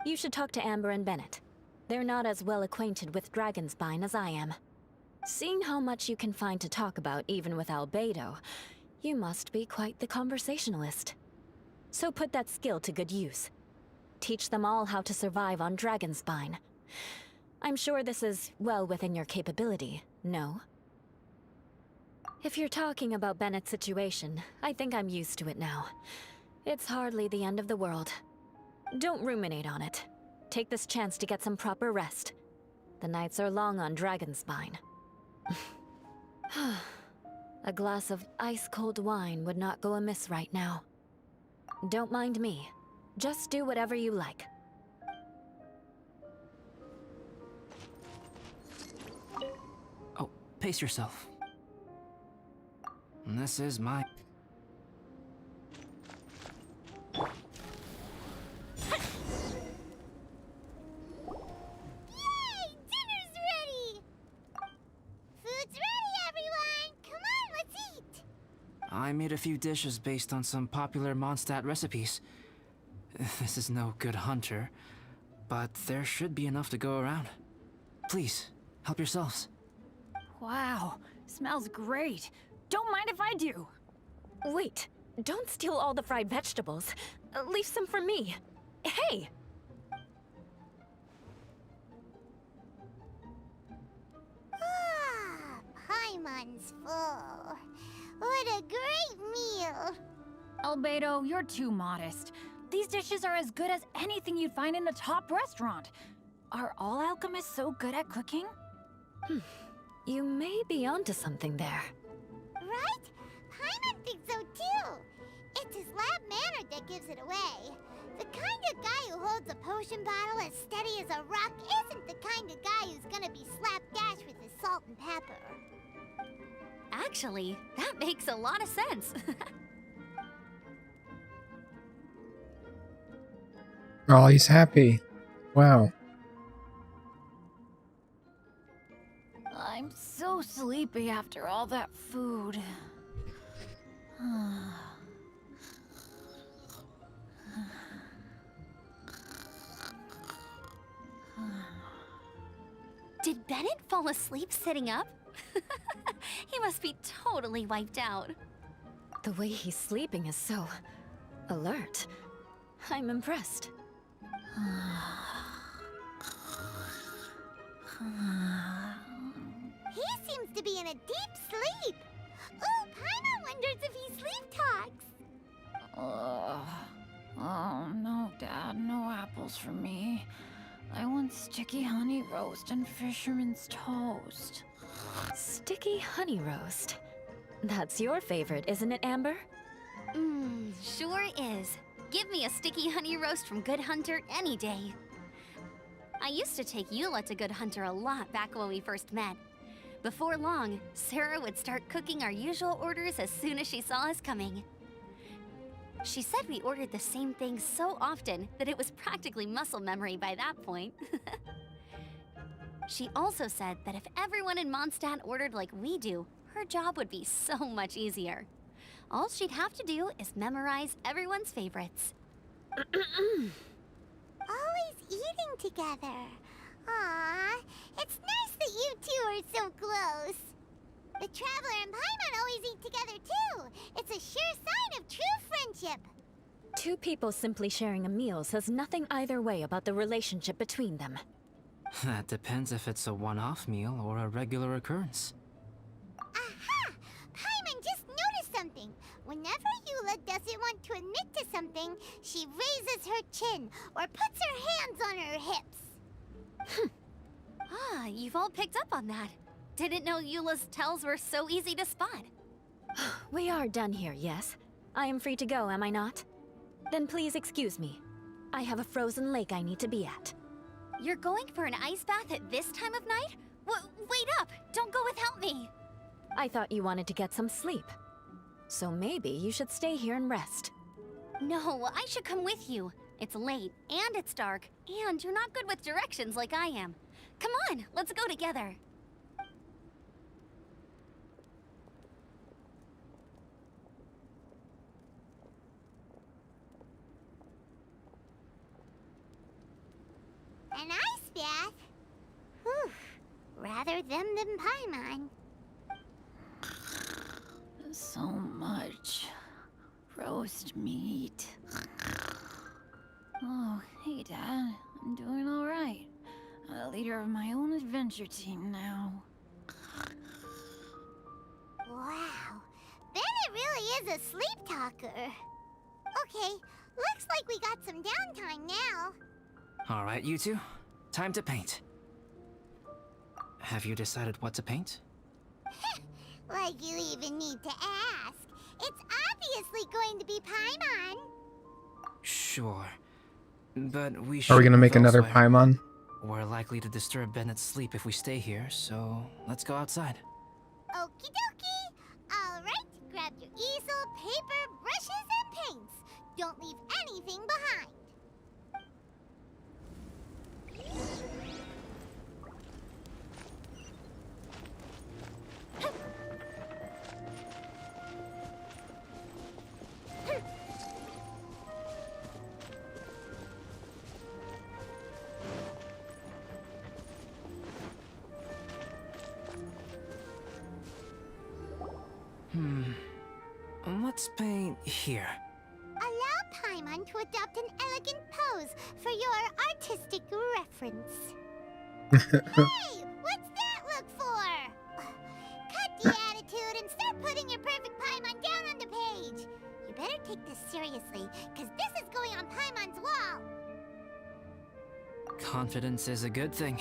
You should talk to Amber and Bennett. They're not as well acquainted with Dragonspine as I am. Seeing how much you can find to talk about even with Albedo, you must be quite the conversationalist. So put that skill to good use. Teach them all how to survive on Dragonspine. I'm sure this is well within your capability, no? If you're talking about Bennett's situation, I think I'm used to it now. It's hardly the end of the world. Don't ruminate on it. Take this chance to get some proper rest. The nights are long on Dragonspine. A glass of ice-cold wine would not go amiss right now. Don't mind me. Just do whatever you like. Oh, pace yourself. This is my... Yay! Dinner's ready! Food's ready, everyone! Come on, let's eat! I made a few dishes based on some popular Mondstadt recipes. This is no good hunter, but there should be enough to go around. Please, help yourselves. Wow, smells great. Don't mind if I do. Wait, don't steal all the fried vegetables. Leave some for me. Hey! Ah, Paimon's full. What a great meal! Albedo, you're too modest. These dishes are as good as anything you'd find in a top restaurant. Are all alchemists so good at cooking? You may be onto something there. Right? Paimon thinks so too. It's his lab manner that gives it away. The kind of guy who holds a potion bottle as steady as a rock isn't the kind of guy who's gonna be slapdash with his salt and pepper. Actually, that makes a lot of sense. Oh, he's happy. Wow. I'm so sleepy after all that food. Did Bennett fall asleep sitting up? He must be totally wiped out. The way he's sleeping is so alert. I'm impressed. He seems to be in a deep sleep. Ooh, Paimon wonders if he sleep talks. Oh, no, Dad, no apples for me. I want sticky honey roast and fisherman's toast. Sticky honey roast. That's your favorite, isn't it, Amber? Sure is. Give me a sticky honey roast from Good Hunter any day. I used to take Eula to Good Hunter a lot back when we first met. Before long, Sarah would start cooking our usual orders as soon as she saw us coming. She said we ordered the same thing so often that it was practically muscle memory by that point. She also said that if everyone in Mondstadt ordered like we do, her job would be so much easier. All she'd have to do is memorize everyone's favorites. Always eating together. Aww, it's nice that you two are so close. The Traveler and Paimon always eat together too. It's a sure sign of true friendship. Two people simply sharing a meal says nothing either way about the relationship between them. That depends if it's a one-off meal or a regular occurrence. Aha! Paimon just noticed something. Whenever Eula doesn't want to admit to something, she raises her chin or puts her hands on her hips. Ah, you've all picked up on that. Didn't know Eula's tells were so easy to spot. We are done here, yes? I am free to go, am I not? Then please excuse me. I have a frozen lake I need to be at. You're going for an ice bath at this time of night? Wait up! Don't go without me! I thought you wanted to get some sleep. So maybe you should stay here and rest. No, I should come with you. It's late, and it's dark, and you're not good with directions like I am. Come on, let's go together. An ice bath? Whew. Rather them than Paimon. So much roast meat. Oh, hey, Dad. I'm doing all right. A leader of my own adventure team now. Wow. Bennett really is a sleep talker. Okay, looks like we got some downtime now. All right, you two. Time to paint. Have you decided what to paint? Like you even need to ask. It's obviously going to be Paimon. Sure. But we Are we should gonna make move another elsewhere. Paimon? We're likely to disturb Bennett's sleep if we stay here, so let's go outside. Okie dokie. Alright, grab your easel, paper, brushes, and paints. Don't leave anything behind. Let's paint here. Allow Paimon to adopt an elegant pose for your artistic reference. Hey, what's that look for? Cut the attitude and start putting your perfect Paimon down on the page. You better take this seriously, because this is going on Paimon's wall. Confidence is a good thing.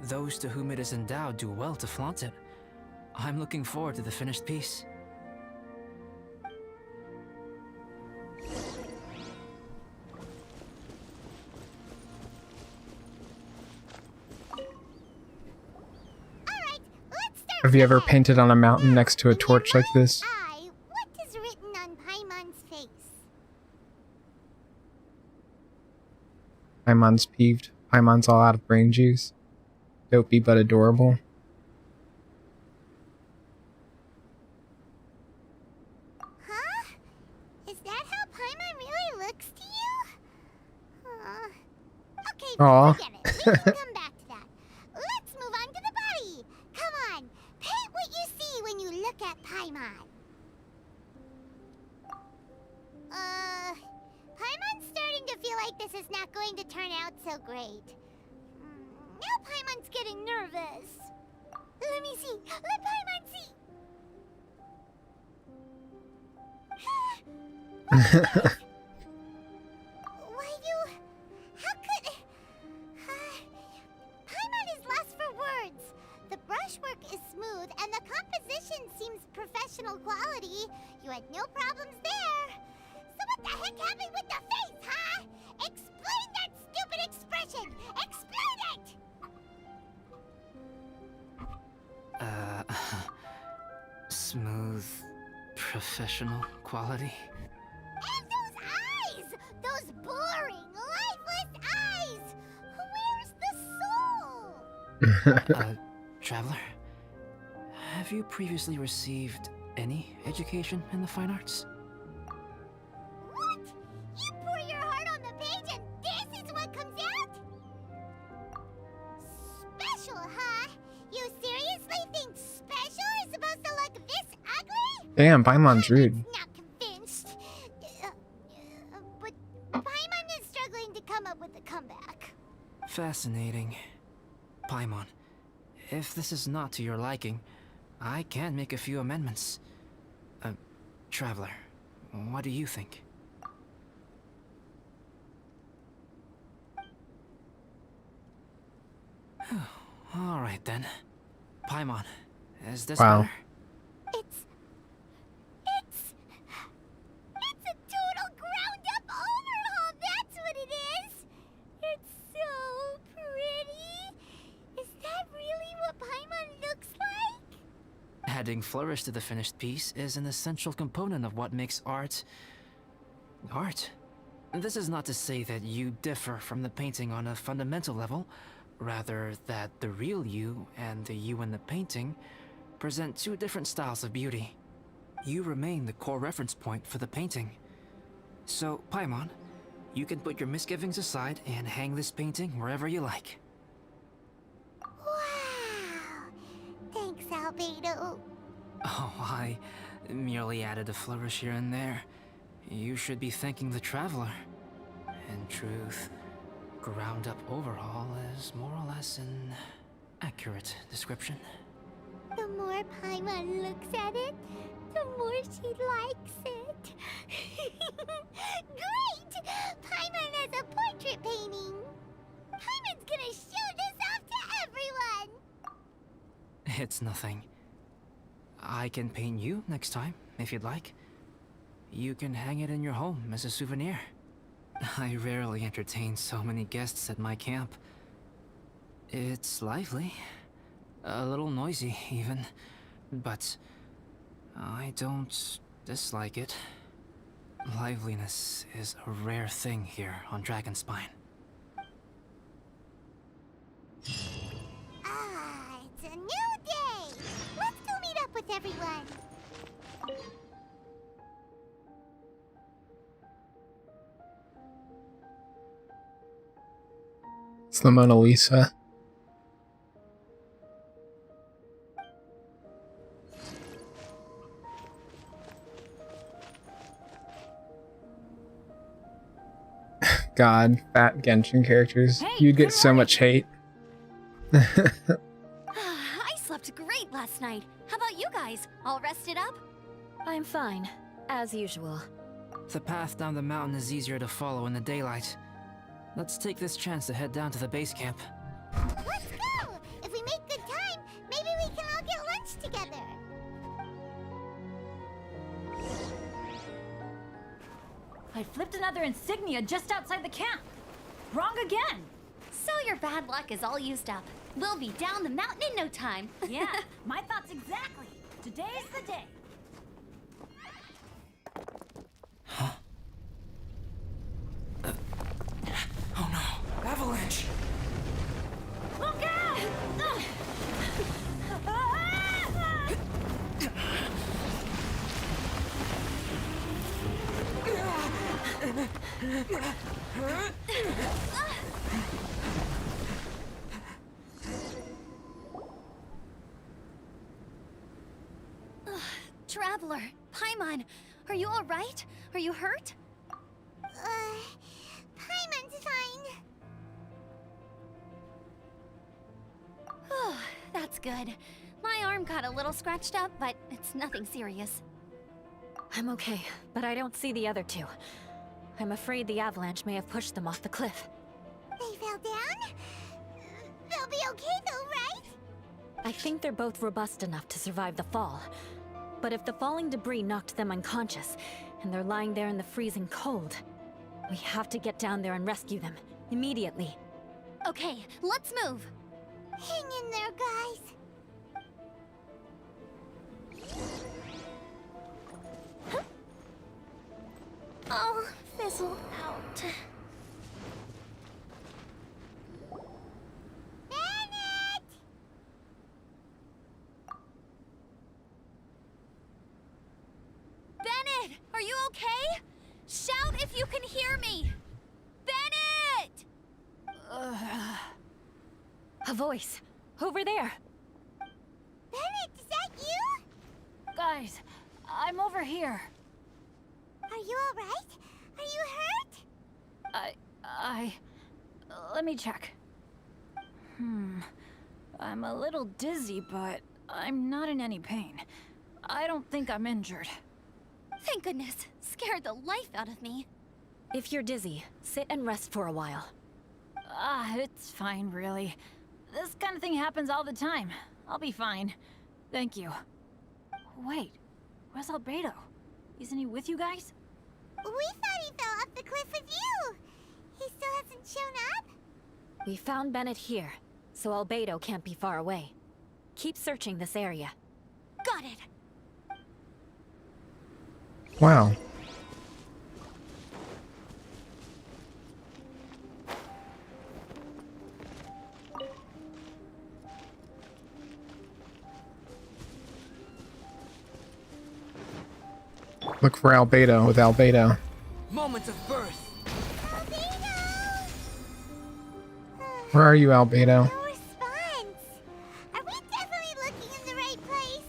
Those to whom it is endowed do well to flaunt it. I'm looking forward to the finished piece. Have you ever painted on a mountain next to a torch like this? What is written on Paimon's face? Paimon's peeved. Paimon's all out of brain juice. Dopey but adorable. Huh? Is that how Paimon really looks to you? Okay, Aw. forget it. We can come back to that. Let's move on to the body. Come on, paint what you see when you look at Paimon. Paimon's starting to feel like this is not going to turn out so great. Now Paimon's getting nervous. Let me see. Let Paimon see. How could... Paimon is lost for words. The brushwork is smooth and the composition seems professional quality. You had no problems there. So what the heck happened with the face, huh? Explain that stupid expression! Explain it! Smooth, professional quality. And those eyes! Those boring, lifeless eyes! Where's the soul? Traveler, have you previously received any education in the fine arts? What? You pour your heart on the page and this is what comes out? Special, huh? You seriously think special is supposed to look this ugly? Damn, Paimon's rude. Not convinced. But Paimon is struggling to come up with a comeback. Fascinating. Paimon, if this is not to your liking, I can make a few amendments. Traveler, what do you think? All right then. Paimon, is this Wow. better? It's a total ground-up overhaul, that's what it is! It's so pretty! Is that really what Paimon looks like? Adding flourish to the finished piece is an essential component of what makes art... art. This is not to say that you differ from the painting on a fundamental level, rather that the real you and the you in the painting present two different styles of beauty. You remain the core reference point for the painting. So, Paimon, you can put your misgivings aside and hang this painting wherever you like. Wow! Thanks, Albedo. Oh, I merely added a flourish here and there. You should be thanking the Traveler. In truth, ground-up overhaul is more or less an accurate description. The more Paimon looks at it, the more she likes it. Great! Paimon has a portrait painting. Paimon's gonna show this off to everyone. It's nothing. I can paint you next time, if you'd like. You can hang it in your home as a souvenir. I rarely entertain so many guests at my camp. It's lively. A little noisy, even. But I don't dislike it. Liveliness is a rare thing here on Dragonspine. Ah, it's a new day. Let's go meet up with everyone. It's the Mona Lisa. God, fat Genshin characters. Hey, You'd get good so much hate. I slept great last night. How about you guys? All rested up? I'm fine, as usual. The path down the mountain is easier to follow in the daylight. Let's take this chance to head down to the base camp. Let's go! If we make good time, maybe we can all get lunch together. I flipped another insignia just outside the camp. Wrong again. So your bad luck is all used up. We'll be down the mountain in no time. Yeah, my thoughts exactly. Today's the day. Oh no! Avalanche! Look out! Traveler, Paimon, are you all right? Are you hurt? Paimon's fine. That's good. My arm got a little scratched up, but it's nothing serious. I'm okay, but I don't see the other two. I'm afraid the avalanche may have pushed them off the cliff. They fell down? They'll be okay though, right? I think they're both robust enough to survive the fall. But if the falling debris knocked them unconscious, and they're lying there in the freezing cold, we have to get down there and rescue them, immediately. Okay, let's move. Hang in there, guys. I'll fizzle out. Bennett! Bennett, are you okay? Shout if you can hear me. Bennett! A voice. Over there. Bennett, is that you? Guys, I'm over here. Are you alright? Are you hurt? Let me check. I'm a little dizzy, but I'm not in any pain. I don't think I'm injured. Thank goodness. Scared the life out of me. If you're dizzy, sit and rest for a while. It's fine, really. This kind of thing happens all the time. I'll be fine. Thank you. Wait, where's Albedo? Isn't he with you guys? We thought he fell off the cliff with you. He still hasn't shown up? We found Bennett here, so Albedo can't be far away. Keep searching this area. Got it. Wow. Look for Albedo with Albedo. Moment of birth. Where are you, Albedo? No response. Are we definitely looking in the right place?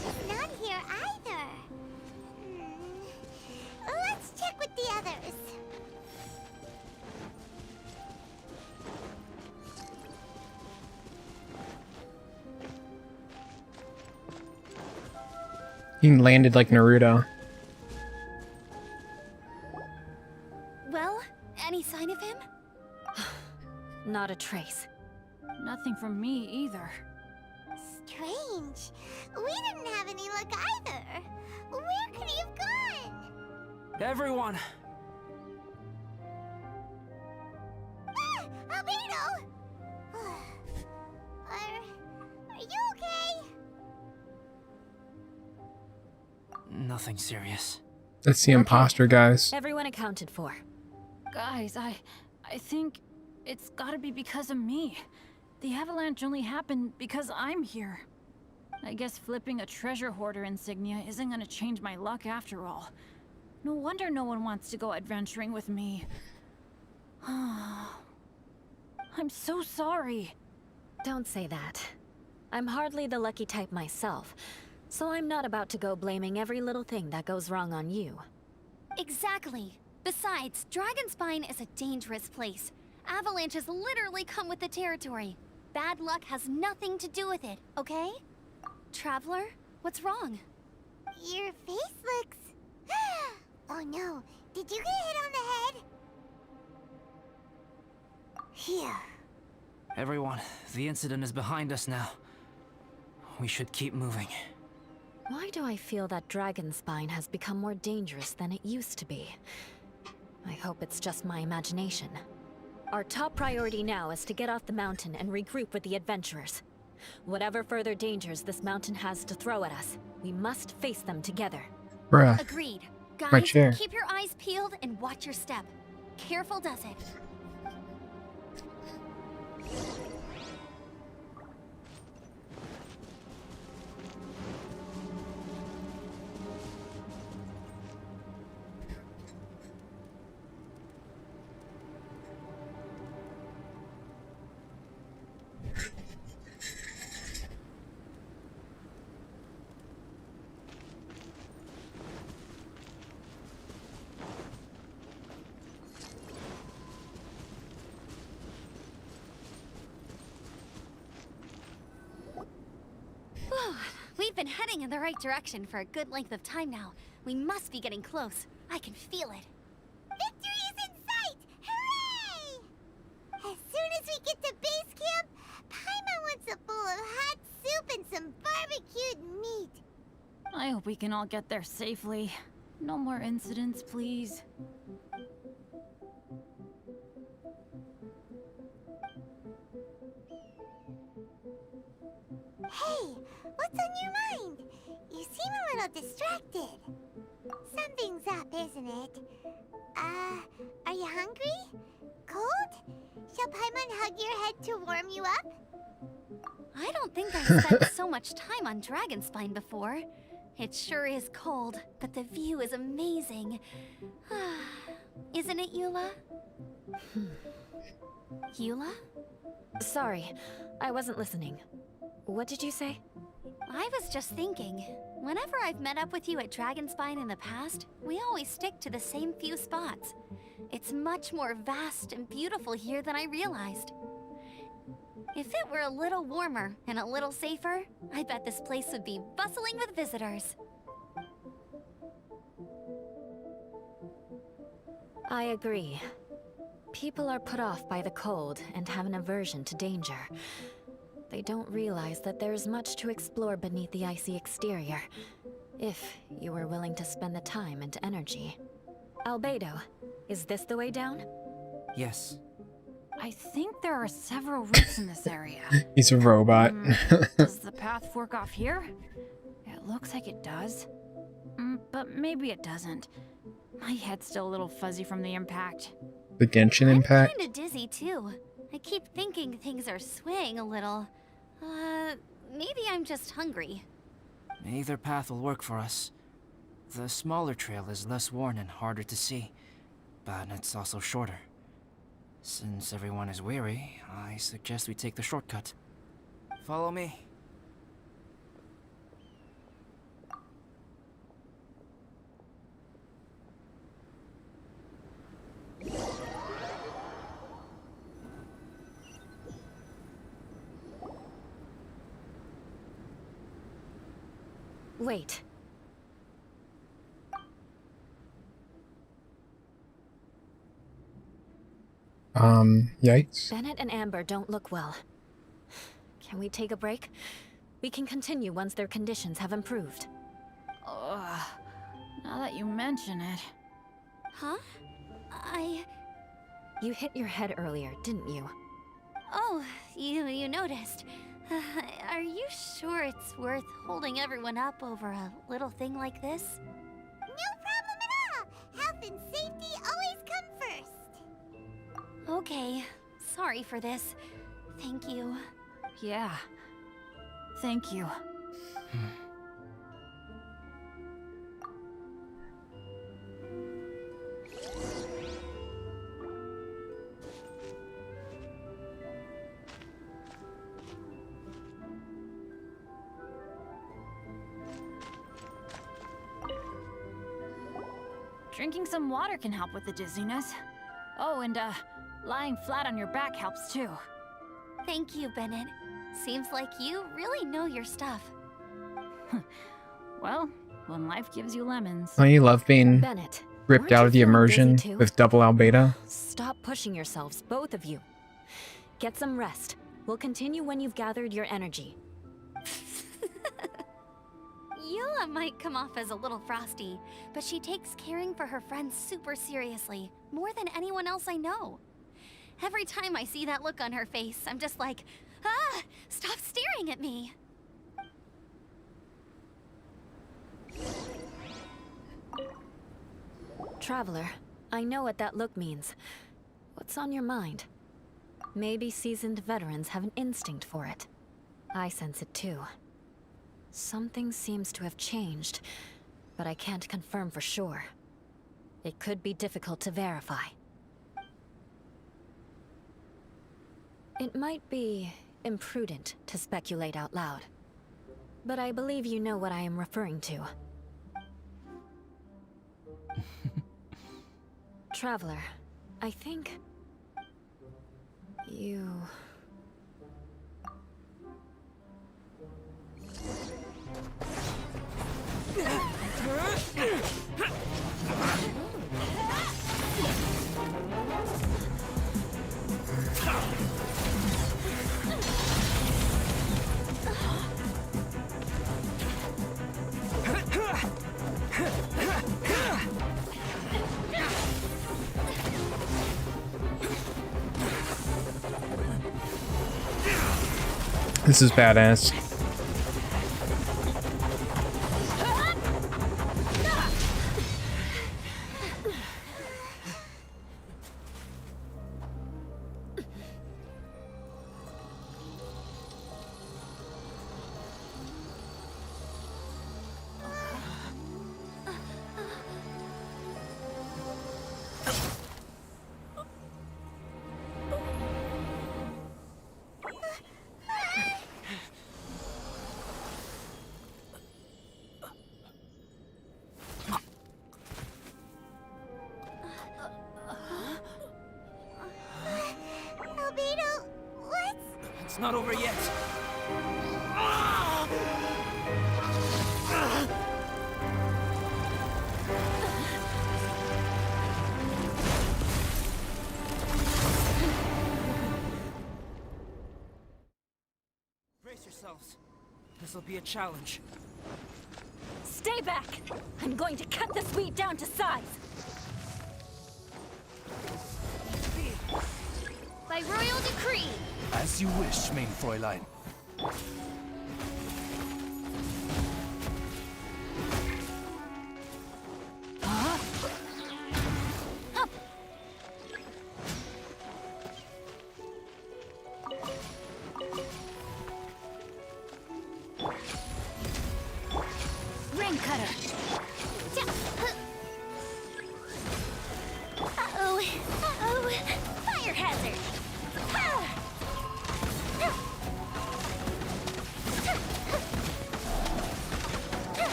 It's not here either. Let's check with the others. He landed like Naruto. Well, any sign of him? Not a trace. Nothing from me either. Strange. We didn't have any luck either. Where could he have gone? Everyone! Ah, Albedo! Are you okay? Nothing serious. That's the imposter, guys. Everyone accounted for. Guys, I think it's gotta be because of me. The avalanche only happened because I'm here. I guess flipping a treasure hoarder insignia isn't gonna change my luck after all. No wonder no one wants to go adventuring with me. I'm so sorry. Don't say that. I'm hardly the lucky type myself, so I'm not about to go blaming every little thing that goes wrong on you. Exactly. Besides, Dragonspine is a dangerous place. Avalanches literally come with the territory. Bad luck has nothing to do with it, okay? Traveler, what's wrong? Your face looks... Oh no, did you get hit on the head? Here. Everyone, the incident is behind us now. We should keep moving. Why do I feel that Dragonspine has become more dangerous than it used to be? I hope it's just my imagination. Our top priority now is to get off the mountain and regroup with the adventurers. Whatever further dangers this mountain has to throw at us, we must face them together. Bruh. Agreed. My Guys, chair. keep your eyes peeled and watch your step. Careful does it. We've been heading in the right direction for a good length of time now. We must be getting close. I can feel it. Victory is in sight! Hooray! As soon as we get to base camp, Paimon wants a bowl of hot soup and some barbecued meat. I hope we can all get there safely. No more incidents, please. Hey, what's on your mind? You seem a little distracted. Something's up, isn't it? Are you hungry? Cold? Shall Paimon hug your head to warm you up? I don't think I've spent so much time on Dragonspine before. It sure is cold, but the view is amazing. Isn't it, Eula? Eula? Sorry, I wasn't listening. What did you say? I was just thinking, whenever I've met up with you at Dragonspine in the past, we always stick to the same few spots. It's much more vast and beautiful here than I realized. If it were a little warmer and a little safer, I bet this place would be bustling with visitors. I agree. People are put off by the cold and have an aversion to danger. They don't realize that there is much to explore beneath the icy exterior, if you were willing to spend the time and energy. Albedo, is this the way down? Yes. I think there are several routes in this area. He's a robot. Does the path fork off here? It looks like it does. But maybe it doesn't. My head's still a little fuzzy from the impact. The Genshin impact. I'm kinda dizzy too. I keep thinking things are swaying a little. maybe I'm just hungry. Either path will work for us. The smaller trail is less worn and harder to see, but it's also shorter. Since everyone is weary, I suggest we take the shortcut. Follow me. Wait. Yikes. Bennett and Amber don't look well. Can we take a break? We can continue once their conditions have improved. Ugh. Now that you mention it. Huh? You hit your head earlier, didn't you? Oh, you noticed. Are you sure it's worth holding everyone up over a little thing like this? No problem at all! Health and safety always come first! Okay, sorry for this. Thank you. Yeah. Thank you. Drinking some water can help with the dizziness. Oh, and lying flat on your back helps too. Thank you, Bennett. Seems like you really know your stuff. Well, when life gives you lemons. Don't you love being Bennett, ripped weren't out you of the feeling immersion dizzy too? with double albedo? Stop pushing yourselves, both of you. Get some rest. We'll continue when you've gathered your energy. Yula might come off as a little frosty, but she takes caring for her friends super seriously, more than anyone else I know. Every time I see that look on her face, I'm just like, ah, stop staring at me. Traveler, I know what that look means. What's on your mind? Maybe seasoned veterans have an instinct for it. I sense it too. Something seems to have changed, but I can't confirm for sure. It could be difficult to verify. It might be imprudent to speculate out loud, but I believe you know what I am referring to. Traveler, I think... you... This is badass. Albedo, what? It's not over yet. Brace yourselves. This will be a challenge. Stay back! I'm going to cut this weed down to size! By royal decree. As you wish, main Fräulein.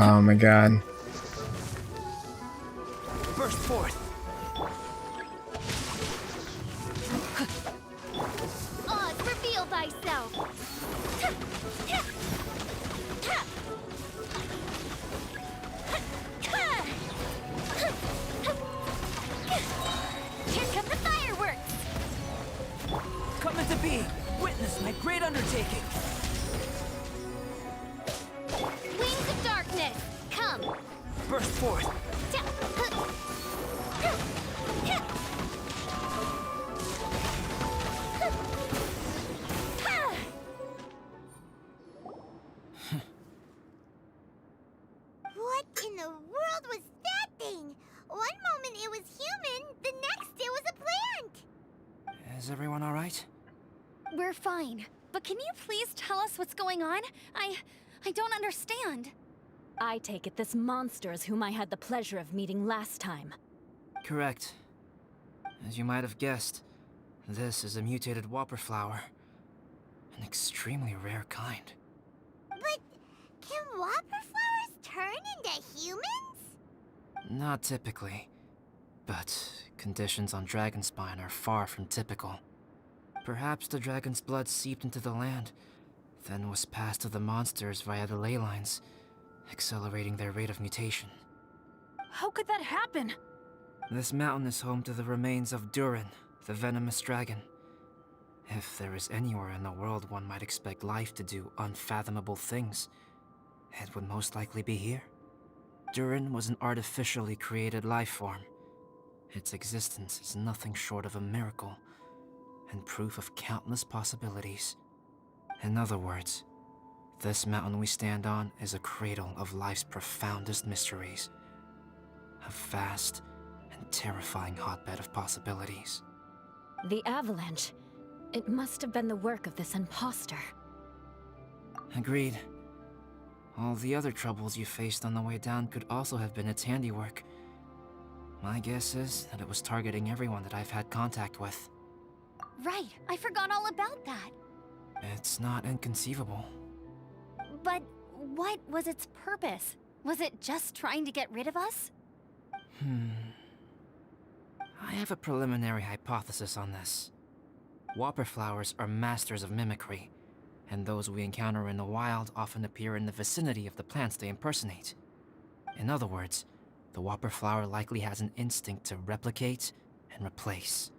Oh my god. Burst forth. Oz, reveal thyself! Here come the fireworks! Coming to be. Witness my great undertaking. Wings of darkness, come! Burst forth. What in the world was that thing? One moment it was human, the next it was a plant! Is everyone all right? We're fine. But can you please tell us what's going on? I don't understand. I take it this monster is whom I had the pleasure of meeting last time. Correct. As you might have guessed, this is a mutated whopper flower. An extremely rare kind. But can whopper flowers turn into humans? Not typically. But conditions on Dragonspine are far from typical. Perhaps the dragon's blood seeped into the land, then was passed to the monsters via the ley lines, accelerating their rate of mutation. How could that happen? This mountain is home to the remains of Durin, the venomous dragon. If there is anywhere in the world one might expect life to do unfathomable things, it would most likely be here. Durin was an artificially created life form. Its existence is nothing short of a miracle, and proof of countless possibilities. In other words, this mountain we stand on is a cradle of life's profoundest mysteries. A vast and terrifying hotbed of possibilities. The avalanche. It must have been the work of this imposter. Agreed. All the other troubles you faced on the way down could also have been its handiwork. My guess is that it was targeting everyone that I've had contact with. Right, I forgot all about that. It's not inconceivable. But what was its purpose? Was it just trying to get rid of us? I have a preliminary hypothesis on this. Whopper flowers are masters of mimicry, and those we encounter in the wild often appear in the vicinity of the plants they impersonate. In other words, the whopper flower likely has an instinct to replicate and replace.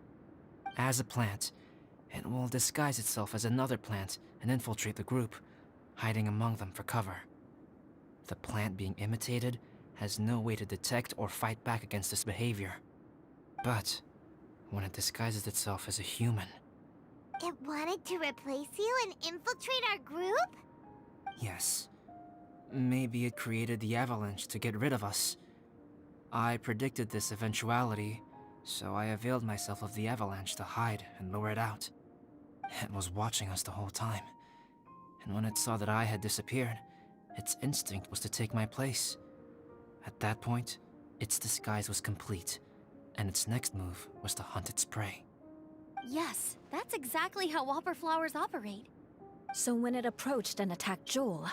As a plant, it will disguise itself as another plant and infiltrate the group, hiding among them for cover. The plant being imitated has no way to detect or fight back against this behavior. But when it disguises itself as a human... It wanted to replace you and infiltrate our group? Yes. Maybe it created the avalanche to get rid of us. I predicted this eventuality, so I availed myself of the avalanche to hide and lure it out. It was watching us the whole time, and when it saw that I had disappeared, its instinct was to take my place. At that point, its disguise was complete, and its next move was to hunt its prey. Yes, that's exactly how whopper flowers operate. So when it approached and attacked Joel,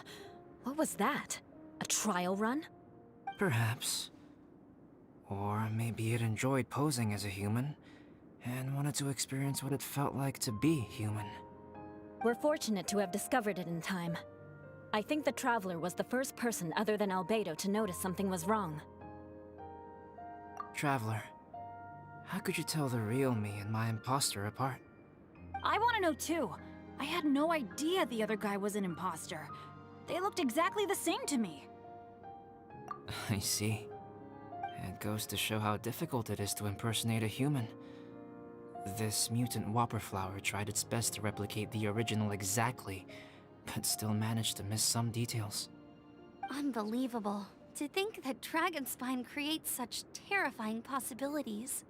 what was that? A trial run? Perhaps. Or maybe it enjoyed posing as a human, and wanted to experience what it felt like to be human. We're fortunate to have discovered it in time. I think the Traveler was the first person other than Albedo to notice something was wrong. Traveler, how could you tell the real me and my imposter apart? I want to know too. I had no idea the other guy was an imposter. They looked exactly the same to me. I see. It goes to show how difficult it is to impersonate a human. This mutant whopper flower tried its best to replicate the original exactly, but still managed to miss some details. Unbelievable. To think that Dragonspine creates such terrifying possibilities.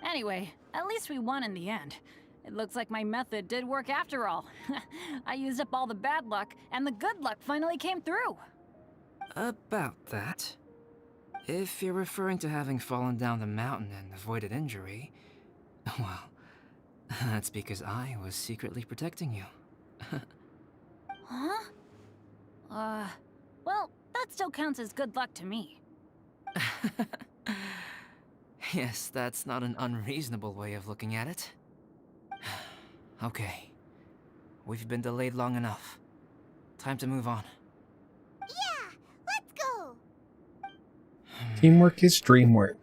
Anyway, at least we won in the end. It looks like my method did work after all. I used up all the bad luck, and the good luck finally came through. About that. If you're referring to having fallen down the mountain and avoided injury, Well, that's because I was secretly protecting you. Huh? Well, that still counts as good luck to me. Yes, that's not an unreasonable way of looking at it. Okay. We've been delayed long enough. Time to move on. Yeah, let's go. Teamwork is dreamwork.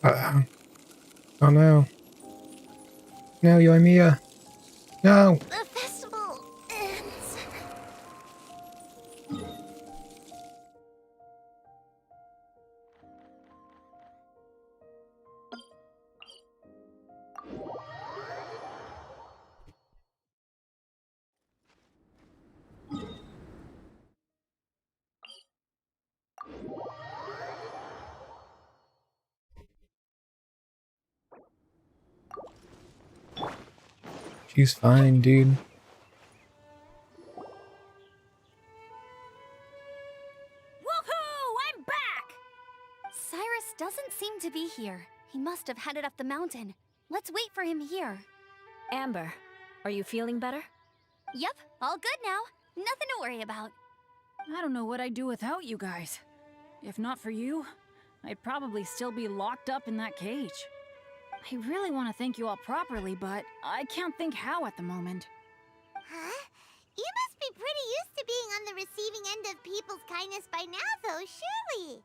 Uh-oh. Oh no. No, Yoimiya. No! The festival ends. She's fine, dude. Woohoo! I'm back! Cyrus doesn't seem to be here. He must have headed up the mountain. Let's wait for him here. Amber, are you feeling better? Yep, all good now. Nothing to worry about. I don't know what I'd do without you guys. If not for you, I'd probably still be locked up in that cage. I really want to thank you all properly, but I can't think how at the moment. Huh? You must be pretty used to being on the receiving end of people's kindness by now, though, surely.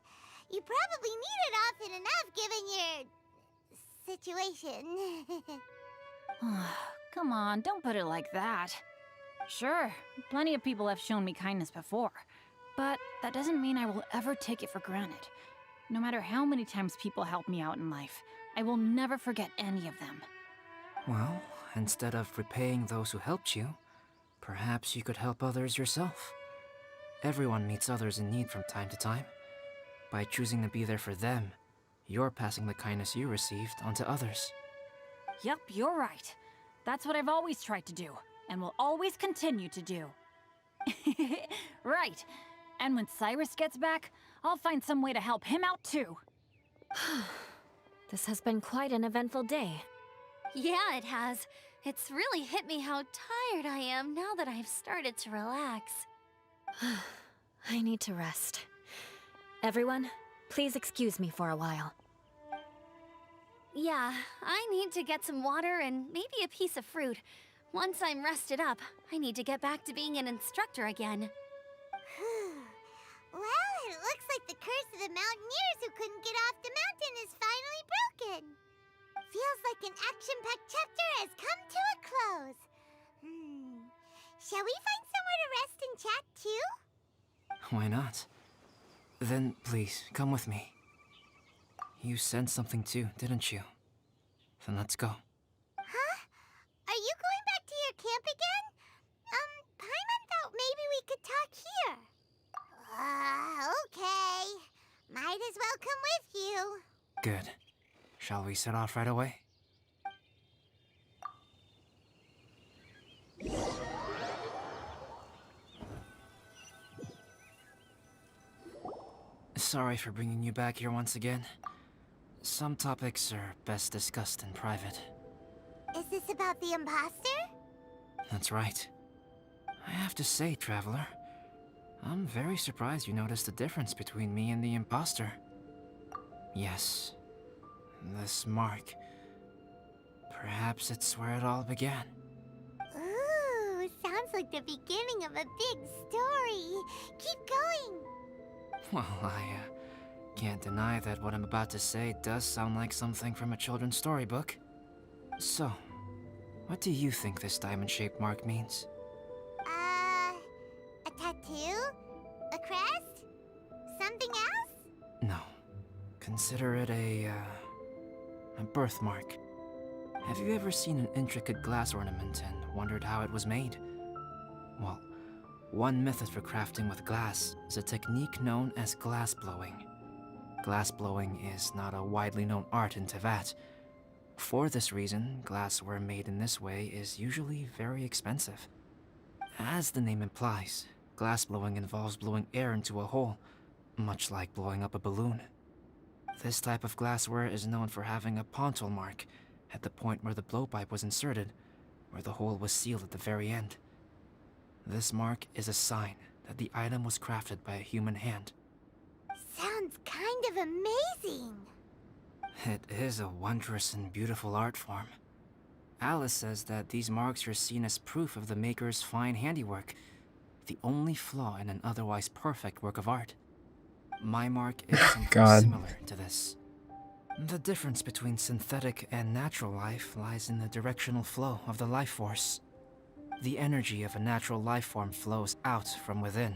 You probably need it often enough, given your... situation. Come on, don't put it like that. Sure, plenty of people have shown me kindness before, but that doesn't mean I will ever take it for granted. No matter how many times people help me out in life, I will never forget any of them. Well, instead of repaying those who helped you, perhaps you could help others yourself. Everyone meets others in need from time to time. By choosing to be there for them, you're passing the kindness you received onto others. Yep, you're right. That's what I've always tried to do, and will always continue to do. Right. And when Cyrus gets back, I'll find some way to help him out too. This has been quite an eventful day. Yeah, it has. It's really hit me how tired I am now that I've started to relax. I need to rest. Everyone, please excuse me for a while. Yeah, I need to get some water and maybe a piece of fruit. Once I'm rested up, I need to get back to being an instructor again. Well, it looks like the curse of the mountaineers who couldn't get off the mountain is finally broken. Feels like an action-packed chapter has come to a close. Shall we find somewhere to rest and chat too? Why not? Then please, come with me. You sensed something too, didn't you? Then let's go. Huh? Are you going back to your camp again? Paimon thought maybe we could talk here. Okay. Might as well come with you. Good. Shall we set off right away? Sorry for bringing you back here once again. Some topics are best discussed in private. Is this about the imposter? That's right. I have to say, Traveler, I'm very surprised you noticed the difference between me and the imposter. Yes, this mark. Perhaps it's where it all began. Ooh, sounds like the beginning of a big story. Keep going. Well, I can't deny that what I'm about to say does sound like something from a children's storybook. So, what do you think this diamond-shaped mark means? A tattoo? A crest? Something else? No. Consider it a birthmark. Have you ever seen an intricate glass ornament and wondered how it was made? Well, one method for crafting with glass is a technique known as glass blowing. Glassblowing is not a widely known art in Teyvat. For this reason, glassware made in this way is usually very expensive. As the name implies, glassblowing involves blowing air into a hole, much like blowing up a balloon. This type of glassware is known for having a pontil mark at the point where the blowpipe was inserted, where the hole was sealed at the very end. This mark is a sign that the item was crafted by a human hand. Sounds kind of amazing. It is a wondrous and beautiful art form. Alice says that these marks are seen as proof of the maker's fine handiwork, the only flaw in an otherwise perfect work of art. My mark is something similar to this. The difference between synthetic and natural life lies in the directional flow of the life force. The energy of a natural life form flows out from within.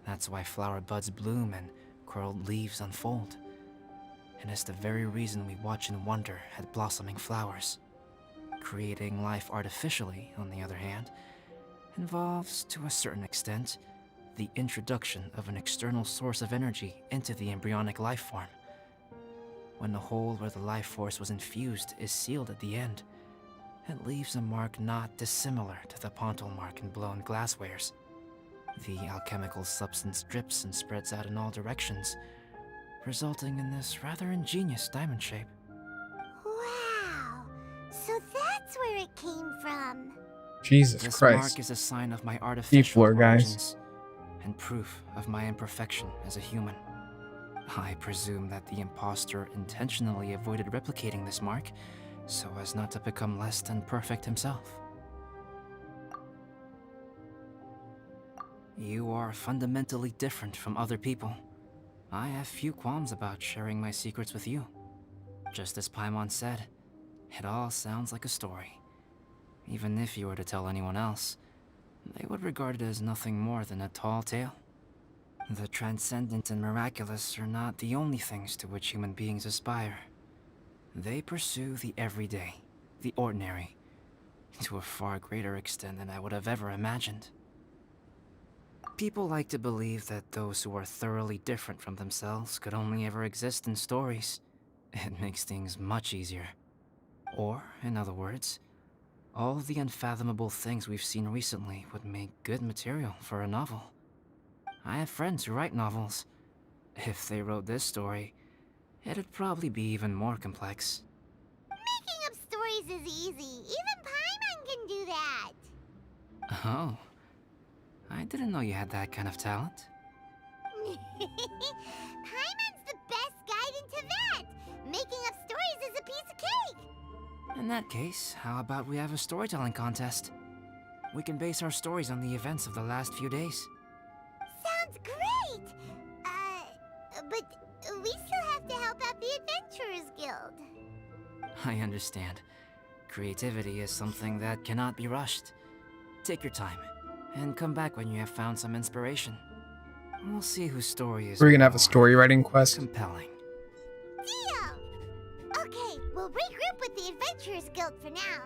That's why flower buds bloom and curled leaves unfold. And it's the very reason we watch and wonder at blossoming flowers. Creating life artificially, on the other hand, involves, to a certain extent, the introduction of an external source of energy into the embryonic life form. When the hole where the life force was infused is sealed at the end, it leaves a mark not dissimilar to the pontil mark in blown glasswares. The alchemical substance drips and spreads out in all directions, resulting in this rather ingenious diamond shape. Wow, so that's where it came from. Jesus This Christ. mark is a sign of my artificial lore, guys. origins, and proof of my imperfection as a human. I presume that the impostor intentionally avoided replicating this mark, so as not to become less than perfect himself. You are fundamentally different from other people. I have few qualms about sharing my secrets with you. Just as Paimon said, it all sounds like a story. Even if you were to tell anyone else, they would regard it as nothing more than a tall tale. The transcendent and miraculous are not the only things to which human beings aspire. They pursue the everyday, the ordinary, to a far greater extent than I would have ever imagined. People like to believe that those who are thoroughly different from themselves could only ever exist in stories. It makes things much easier. Or, in other words, all the unfathomable things we've seen recently would make good material for a novel. I have friends who write novels. If they wrote this story, it'd probably be even more complex. Making up stories is easy. Even Paimon can do that. Oh. I didn't know you had that kind of talent. Paimon's the best guide in Teyvat. Making up stories is a piece of cake. In that case, how about we have a storytelling contest? We can base our stories on the events of the last few days. Sounds great. But we still have to help out the Adventurers Guild. I understand. Creativity is something that cannot be rushed. Take your time, and come back when you have found some inspiration. We'll see whose story is We're gonna have a more story writing quest. compelling. Deal! Okay, we'll regroup with the Adventurers Guild for now.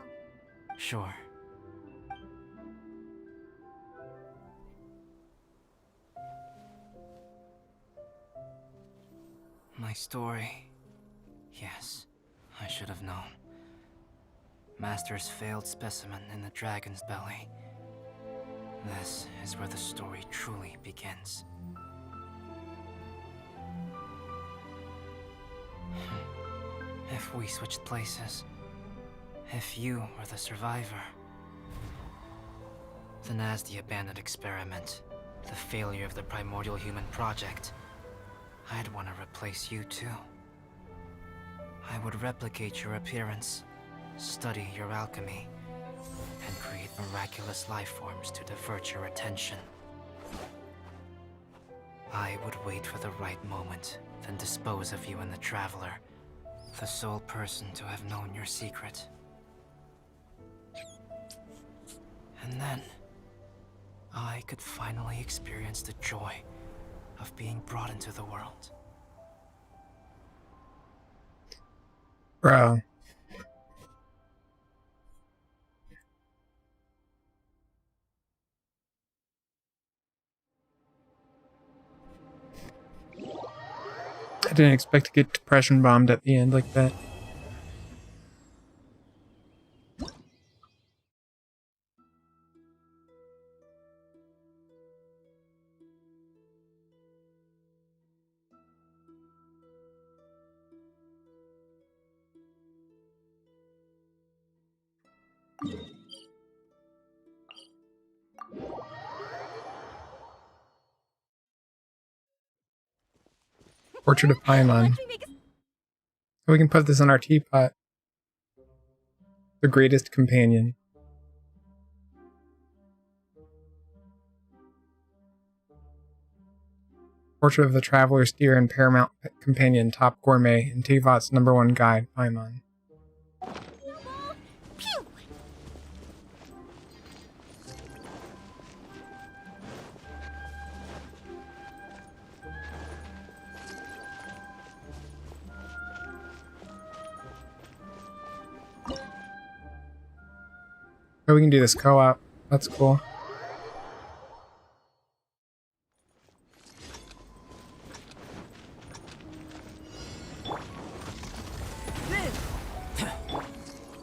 Sure. My story. Yes, I should have known. Master's failed specimen in the dragon's belly. This is where the story truly begins. If we switched places, if you were the survivor, then as the abandoned experiment, the failure of the primordial human project, I'd want to replace you too. I would replicate your appearance, study your alchemy, and create miraculous life forms to divert your attention. I would wait for the right moment, then dispose of you and the Traveler, the sole person to have known your secret. And then, I could finally experience the joy of being brought into the world. Bro. I didn't expect to get depression bombed at the end like that. Portrait of Paimon. We can put this on our teapot. The greatest companion. Portrait of the Traveler's Dear and Paramount Companion, Top Gourmet, and Tevot's #1 guide, Paimon. Pew! Oh, we can do this co-op. That's cool.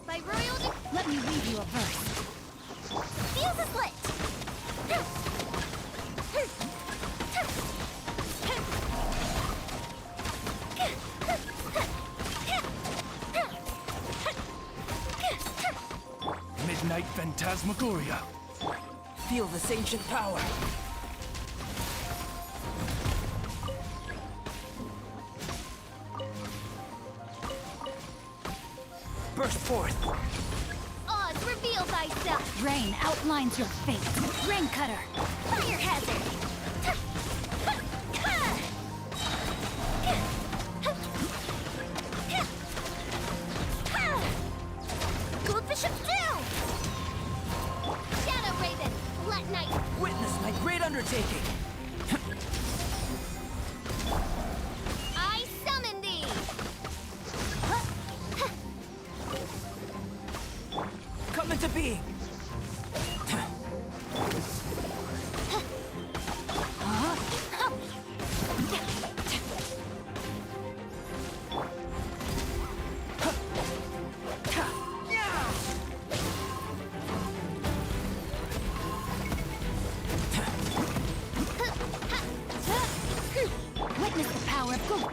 By royal let me read you a verse. Fuse is lit. Midnight Phantasmagoria. Feel this ancient power. Burst forth. Oz, reveal thyself. Rain outlines your fate. Rain cutter. Fire hazard. Goldfish of doom. Shadow Raven, let night. Witness my great undertaking. I summon thee. Come into being. Witness the power of gold.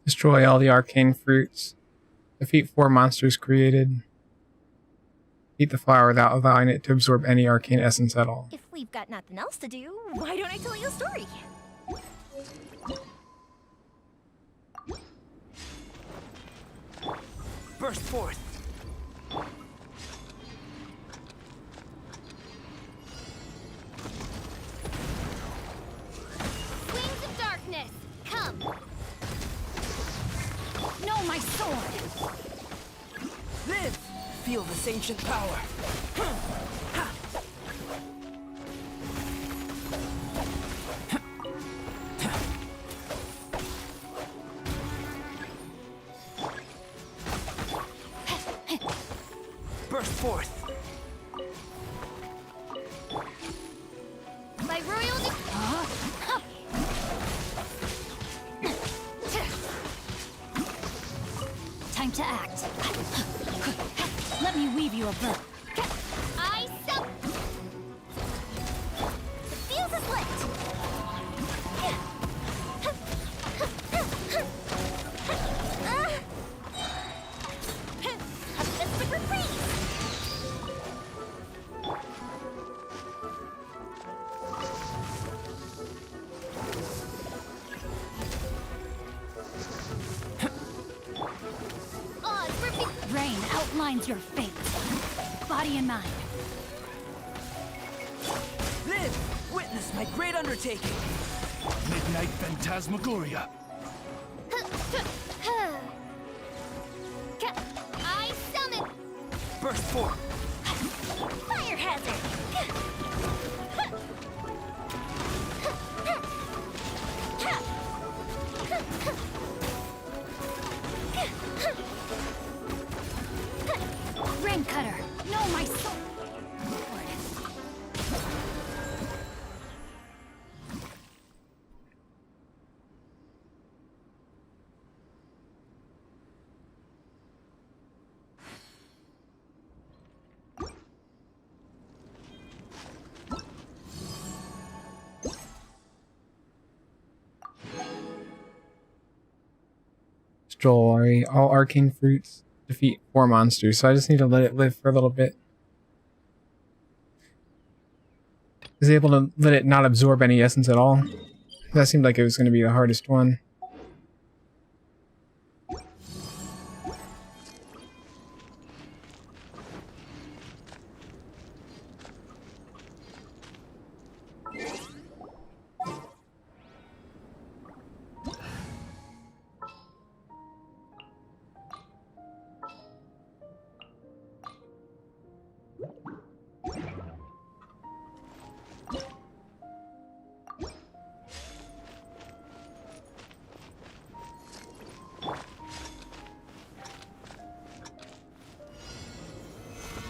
Destroy all the arcane fruits. Defeat 4 monsters created. Eat the flower without allowing it to absorb any arcane essence at all. If we've got nothing else to do, why don't I tell you a story? Burst forth. Wings of darkness, come. No, my sword. Live. Feel this ancient power. Burst forth. By royal Time to act. Let me weave you a verse. I summon. The fuse is lit. A mystic reprise. Oz, reveal. Rain outlines your fate. Body and mind. Live. Witness my great undertaking. Midnight Phantasmagoria. I summon Burst forth! fire hazard. Rain cutter. No, my soul. Joy, all arcane fruits defeat 4 monsters, so I just need to let it live for a little bit. Is able to let it not absorb any essence at all. That seemed like it was going to be the hardest one.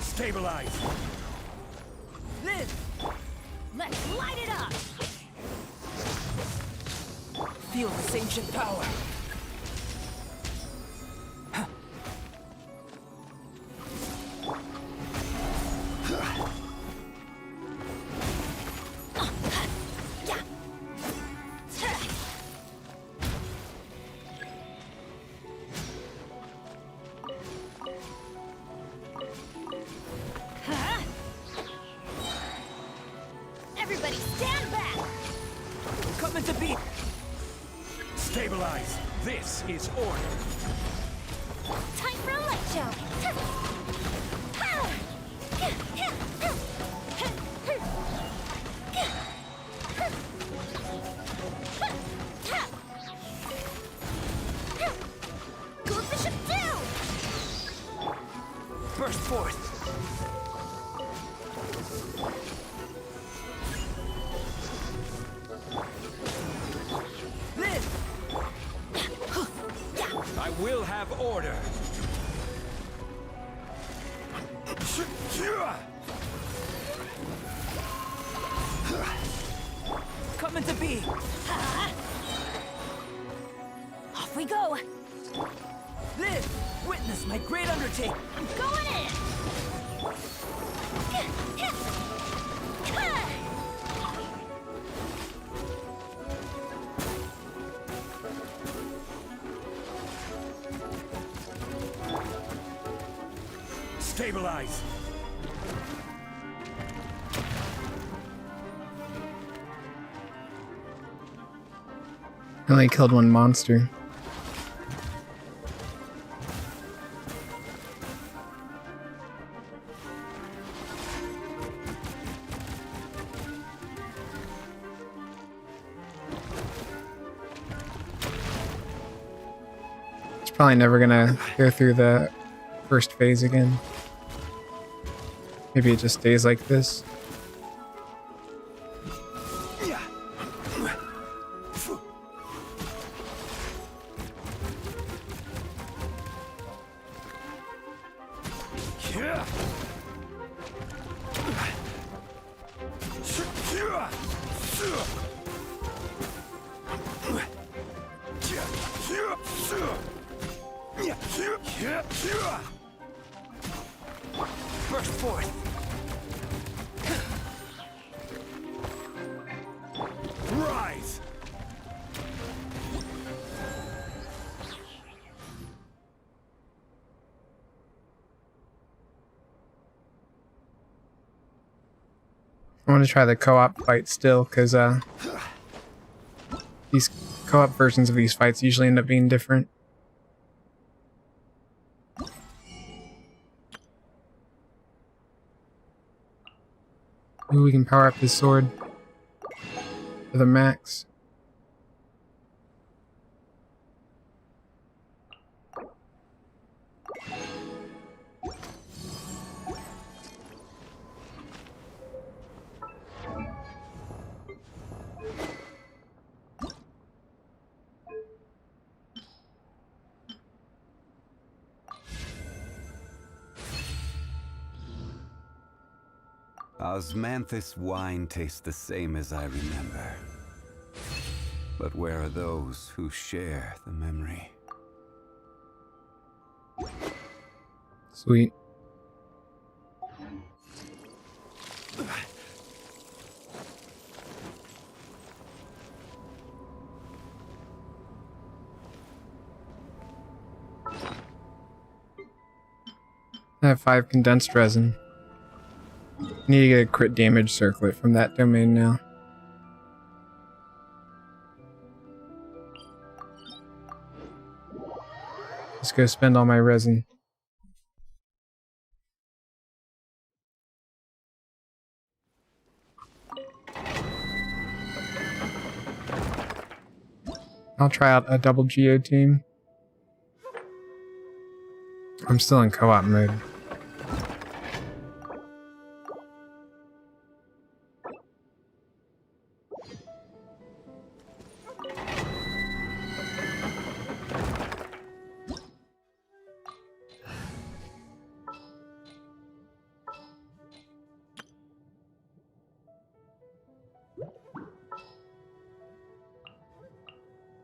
Stabilize! Live! Let's light it up! Feel this ancient power. Everybody stand back. Coming to beat. Stabilize! This is order! Time for a light show. Go Bishop down. Burst forth. Live! I will have order! Coming to be. Off we go! Live! Witness my great undertaking. I'm going in. Stabilize! I only killed 1 monster. It's probably never gonna go through the first phase again. Maybe it just stays like this. Burst forth. Rise! I want to try the co-op fight still, because these co-op versions of these fights usually end up being different. Ooh, we can power up his sword to the max. Osmanthus wine tastes the same as I remember. But where are those who share the memory? Sweet. I have 5 condensed resin. Need to get a crit damage circlet from that domain now. Let's go spend all my resin. I'll try out a double Geo team. I'm still in co-op mode.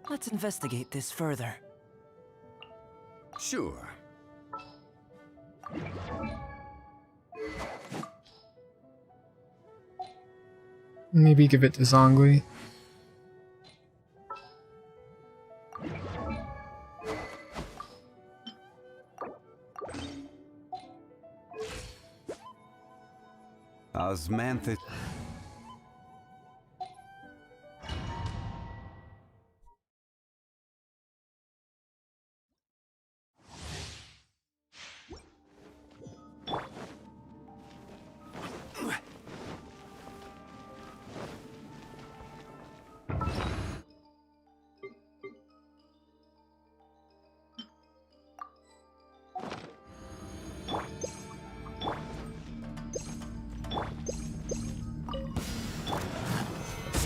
Let's investigate this further. Sure. Maybe give it to Zongli. Osmanthus.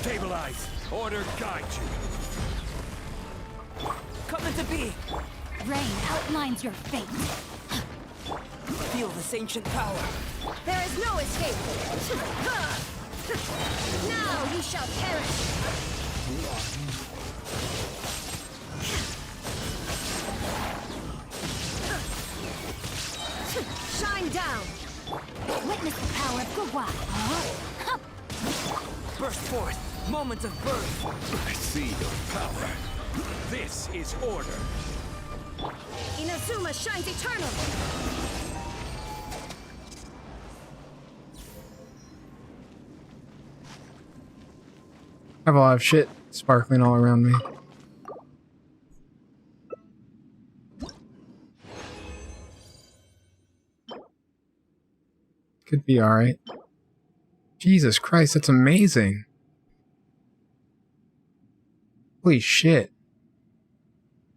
Stabilize. Order guide you. Coming to be! Rain outlines your fate. Feel this ancient power. There is no escape. Now you shall perish. Shine down. Witness the power of Gugwa. Burst forth. Moments of birth. I see your power. This is order. Inazuma shines eternal. I have a lot of shit sparkling all around me. Could be alright. Jesus Christ, that's amazing. Holy shit.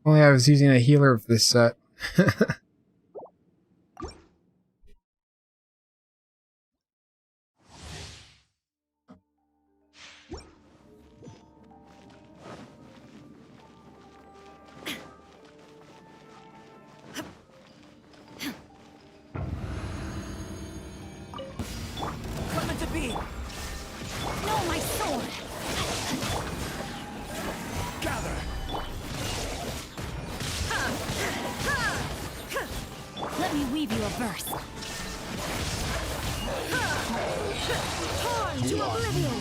Only I was using a healer of this set. Coming to be! No, my sword. Gather. Let me weave you a verse. Torn to oblivion.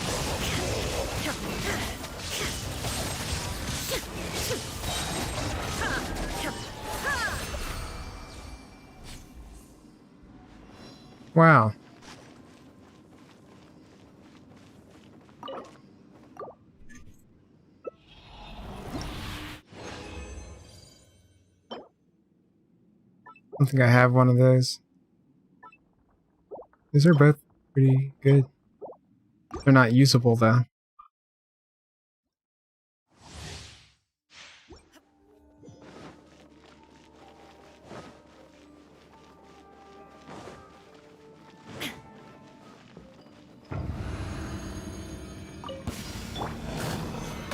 Wow. I don't think I have one of those. These are both pretty good. They're not usable though.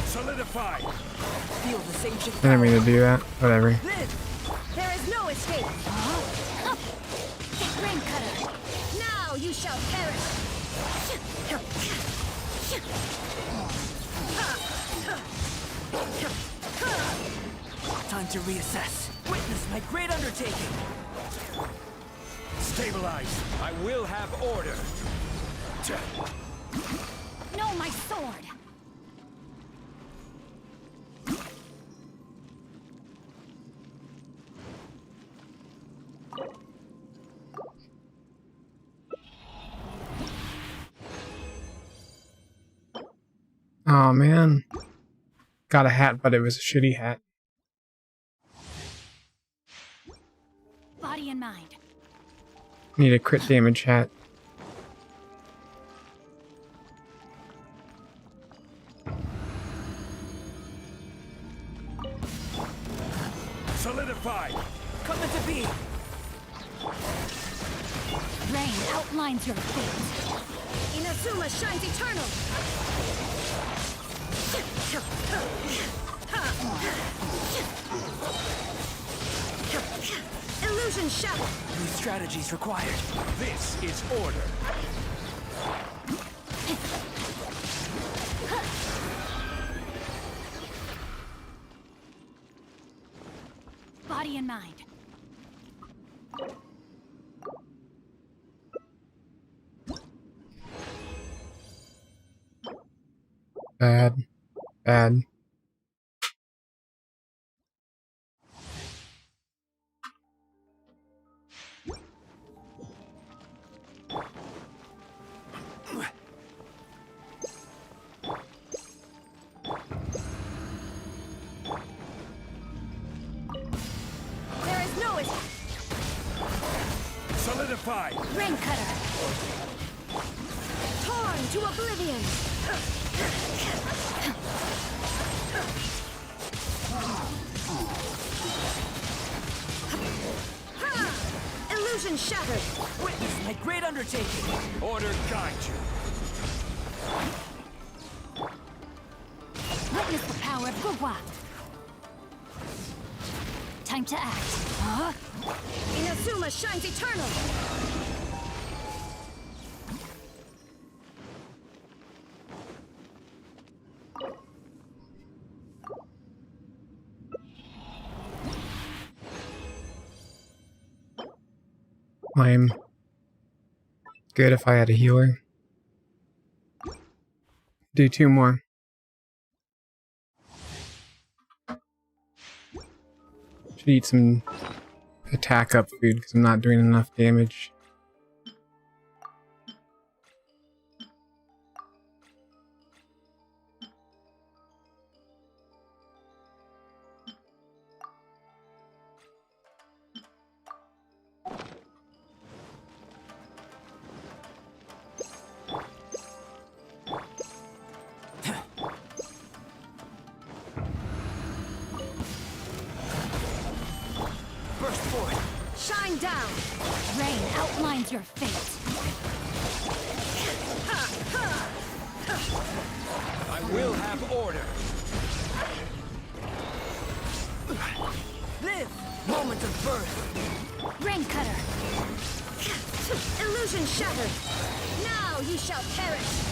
Solidify. Feel this ancient I power. didn't mean to do that. Whatever. Live! There is no escape. Rain cutter. Now you shall perish. Time to reassess. Witness my great undertaking. Stabilize. I will have order. No, my sword! Oh man. Got a hat, but it was a shitty hat. Body and mind. Need a crit damage hat. Solidify. Come into being. Rain outlines your fate. Inazuma shines eternal! Illusion shadow! New strategies required. This is order. Body and mind. Bad. Bad. There is no Solidify. Rain cutter. torn to oblivion! Ha! Illusion shattered! Witness my great undertaking. Order guide you. Witness the power of Gugwa. Time to act. Huh? Inazuma shines eternal! I'm good if I had a healer. Do 2 more. Should eat some attack up food because I'm not doing enough damage. Burst forth. Shine down! Rain outlines your fate. I will have order. Live. Moment of birth. Rain cutter. Illusion shattered! Now ye shall perish!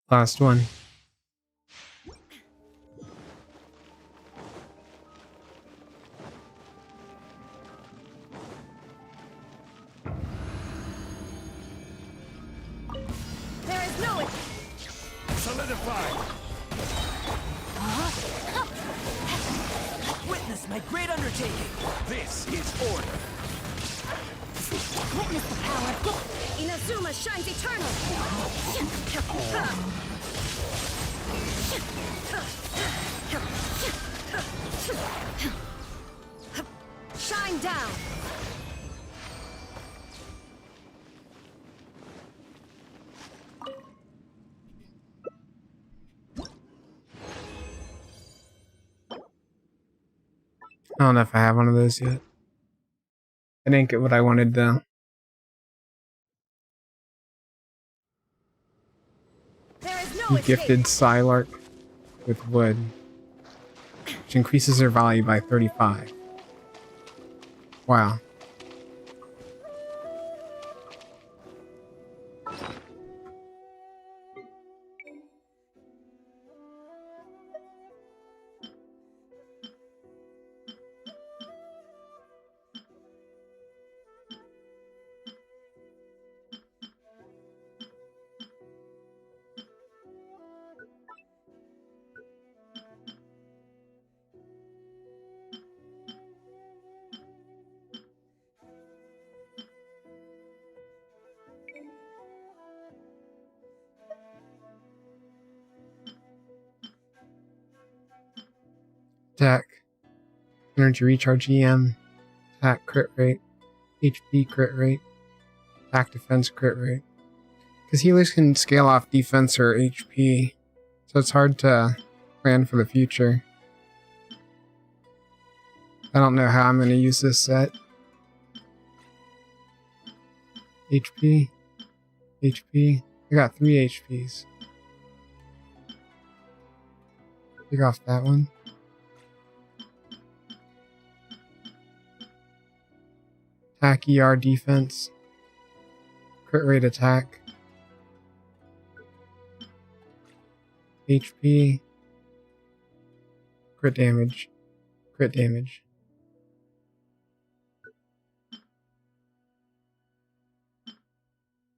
Last one. There is no Solidify. Witness my great undertaking. This is order. Witness the power of Gugwa. Inazuma shines eternal! Shine down! I don't know if I have one of those yet. I didn't get what I wanted though. There is no You escape. gifted Psylark with wood, which increases their value by 35. Wow. Attack. Energy recharge EM. Attack crit rate. HP crit rate. Attack defense crit rate. Because healers can scale off defense or HP, so it's hard to plan for the future. I don't know how I'm going to use this set. HP. HP. I got 3 HPs. Take off that one. Attack ER defense. Crit rate attack. HP. Crit damage. Crit damage.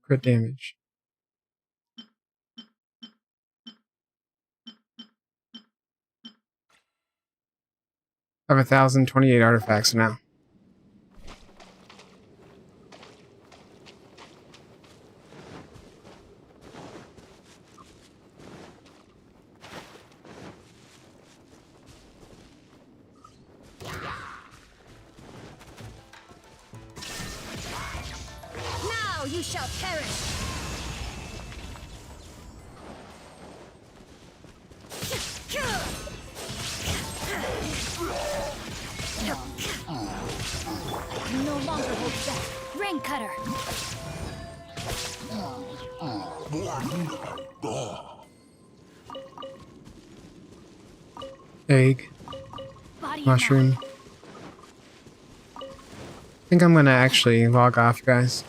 Crit damage. I have 1,028 artifacts now. Now you shall perish. No longer hold back. Rain cutter. Egg. Body Mushroom. I think I'm gonna actually log off, guys.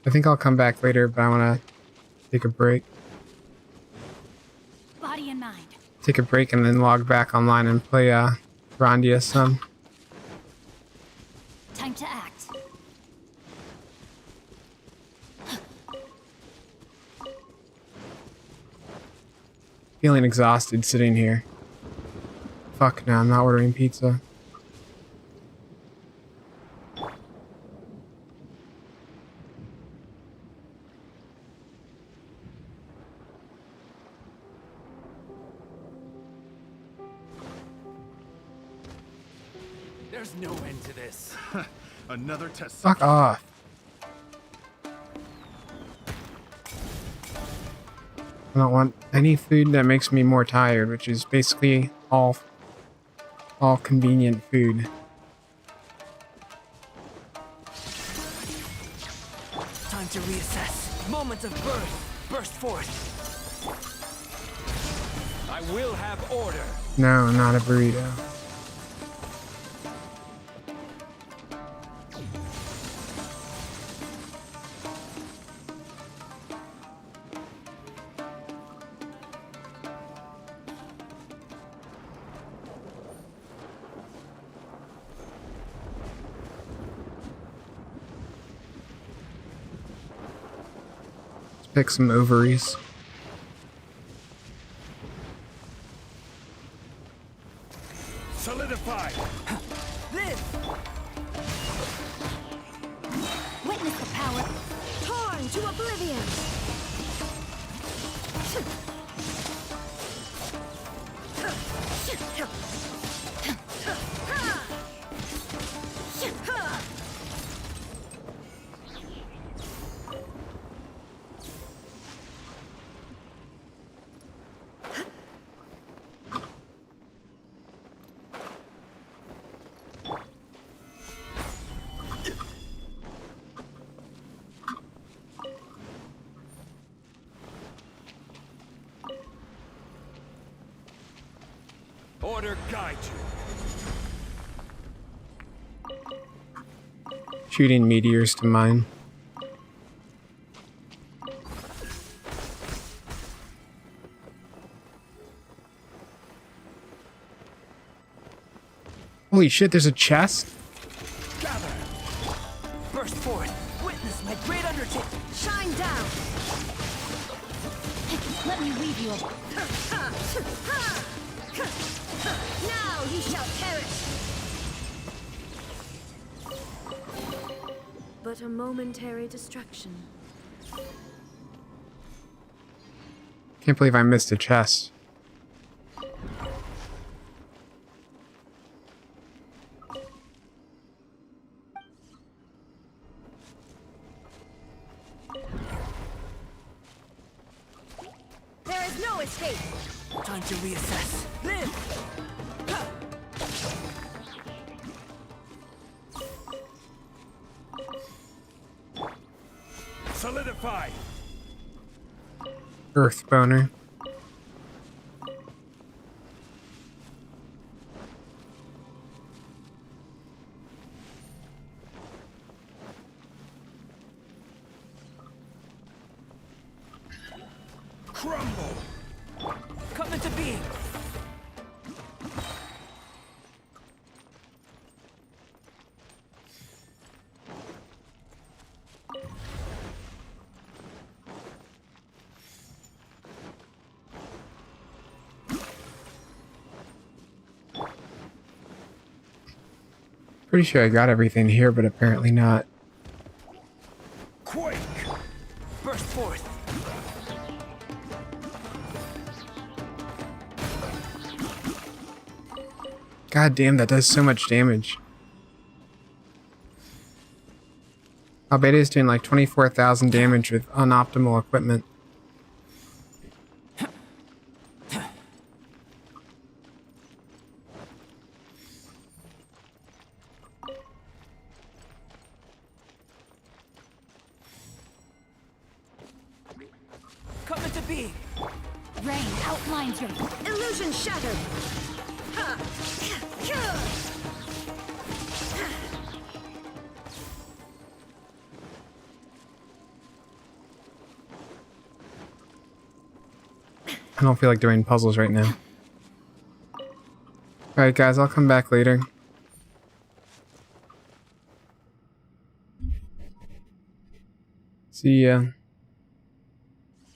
I think I'll come back later, but I wanna take a break. Body and mind. Take a break and then log back online and play Grandia some. Time to act. Feeling exhausted sitting here. Fuck no, I'm not ordering pizza. There's no end to this. Another test. Fuck off. I don't want any food that makes me more tired, which is basically all convenient food. Time to reassess. Moment of birth. Burst forth. I will have order. No, not a burrito. Pick some ovaries. Solidify. Live! Witness the power. Torn to oblivion. Order guide you. Shooting meteors to mine. Holy shit, there's a chest? Gather! Burst forth! Witness my great undertaking! Shine down! Let me leave you. Now he shall perish! But a momentary distraction. Can't believe I missed a chest. There is no escape! Time to reassess. Live! Ha! Solidify. Earth boner. Crumble. Come into being! Pretty sure I got everything here, but apparently not. Quake. Burst forth! God damn, that does so much damage. Albeda is doing like 24,000 damage with unoptimal equipment. Come into being! Rain outlines your... Illusion shattered! Ha! I don't feel like doing puzzles right now. Alright guys, I'll come back later. See ya.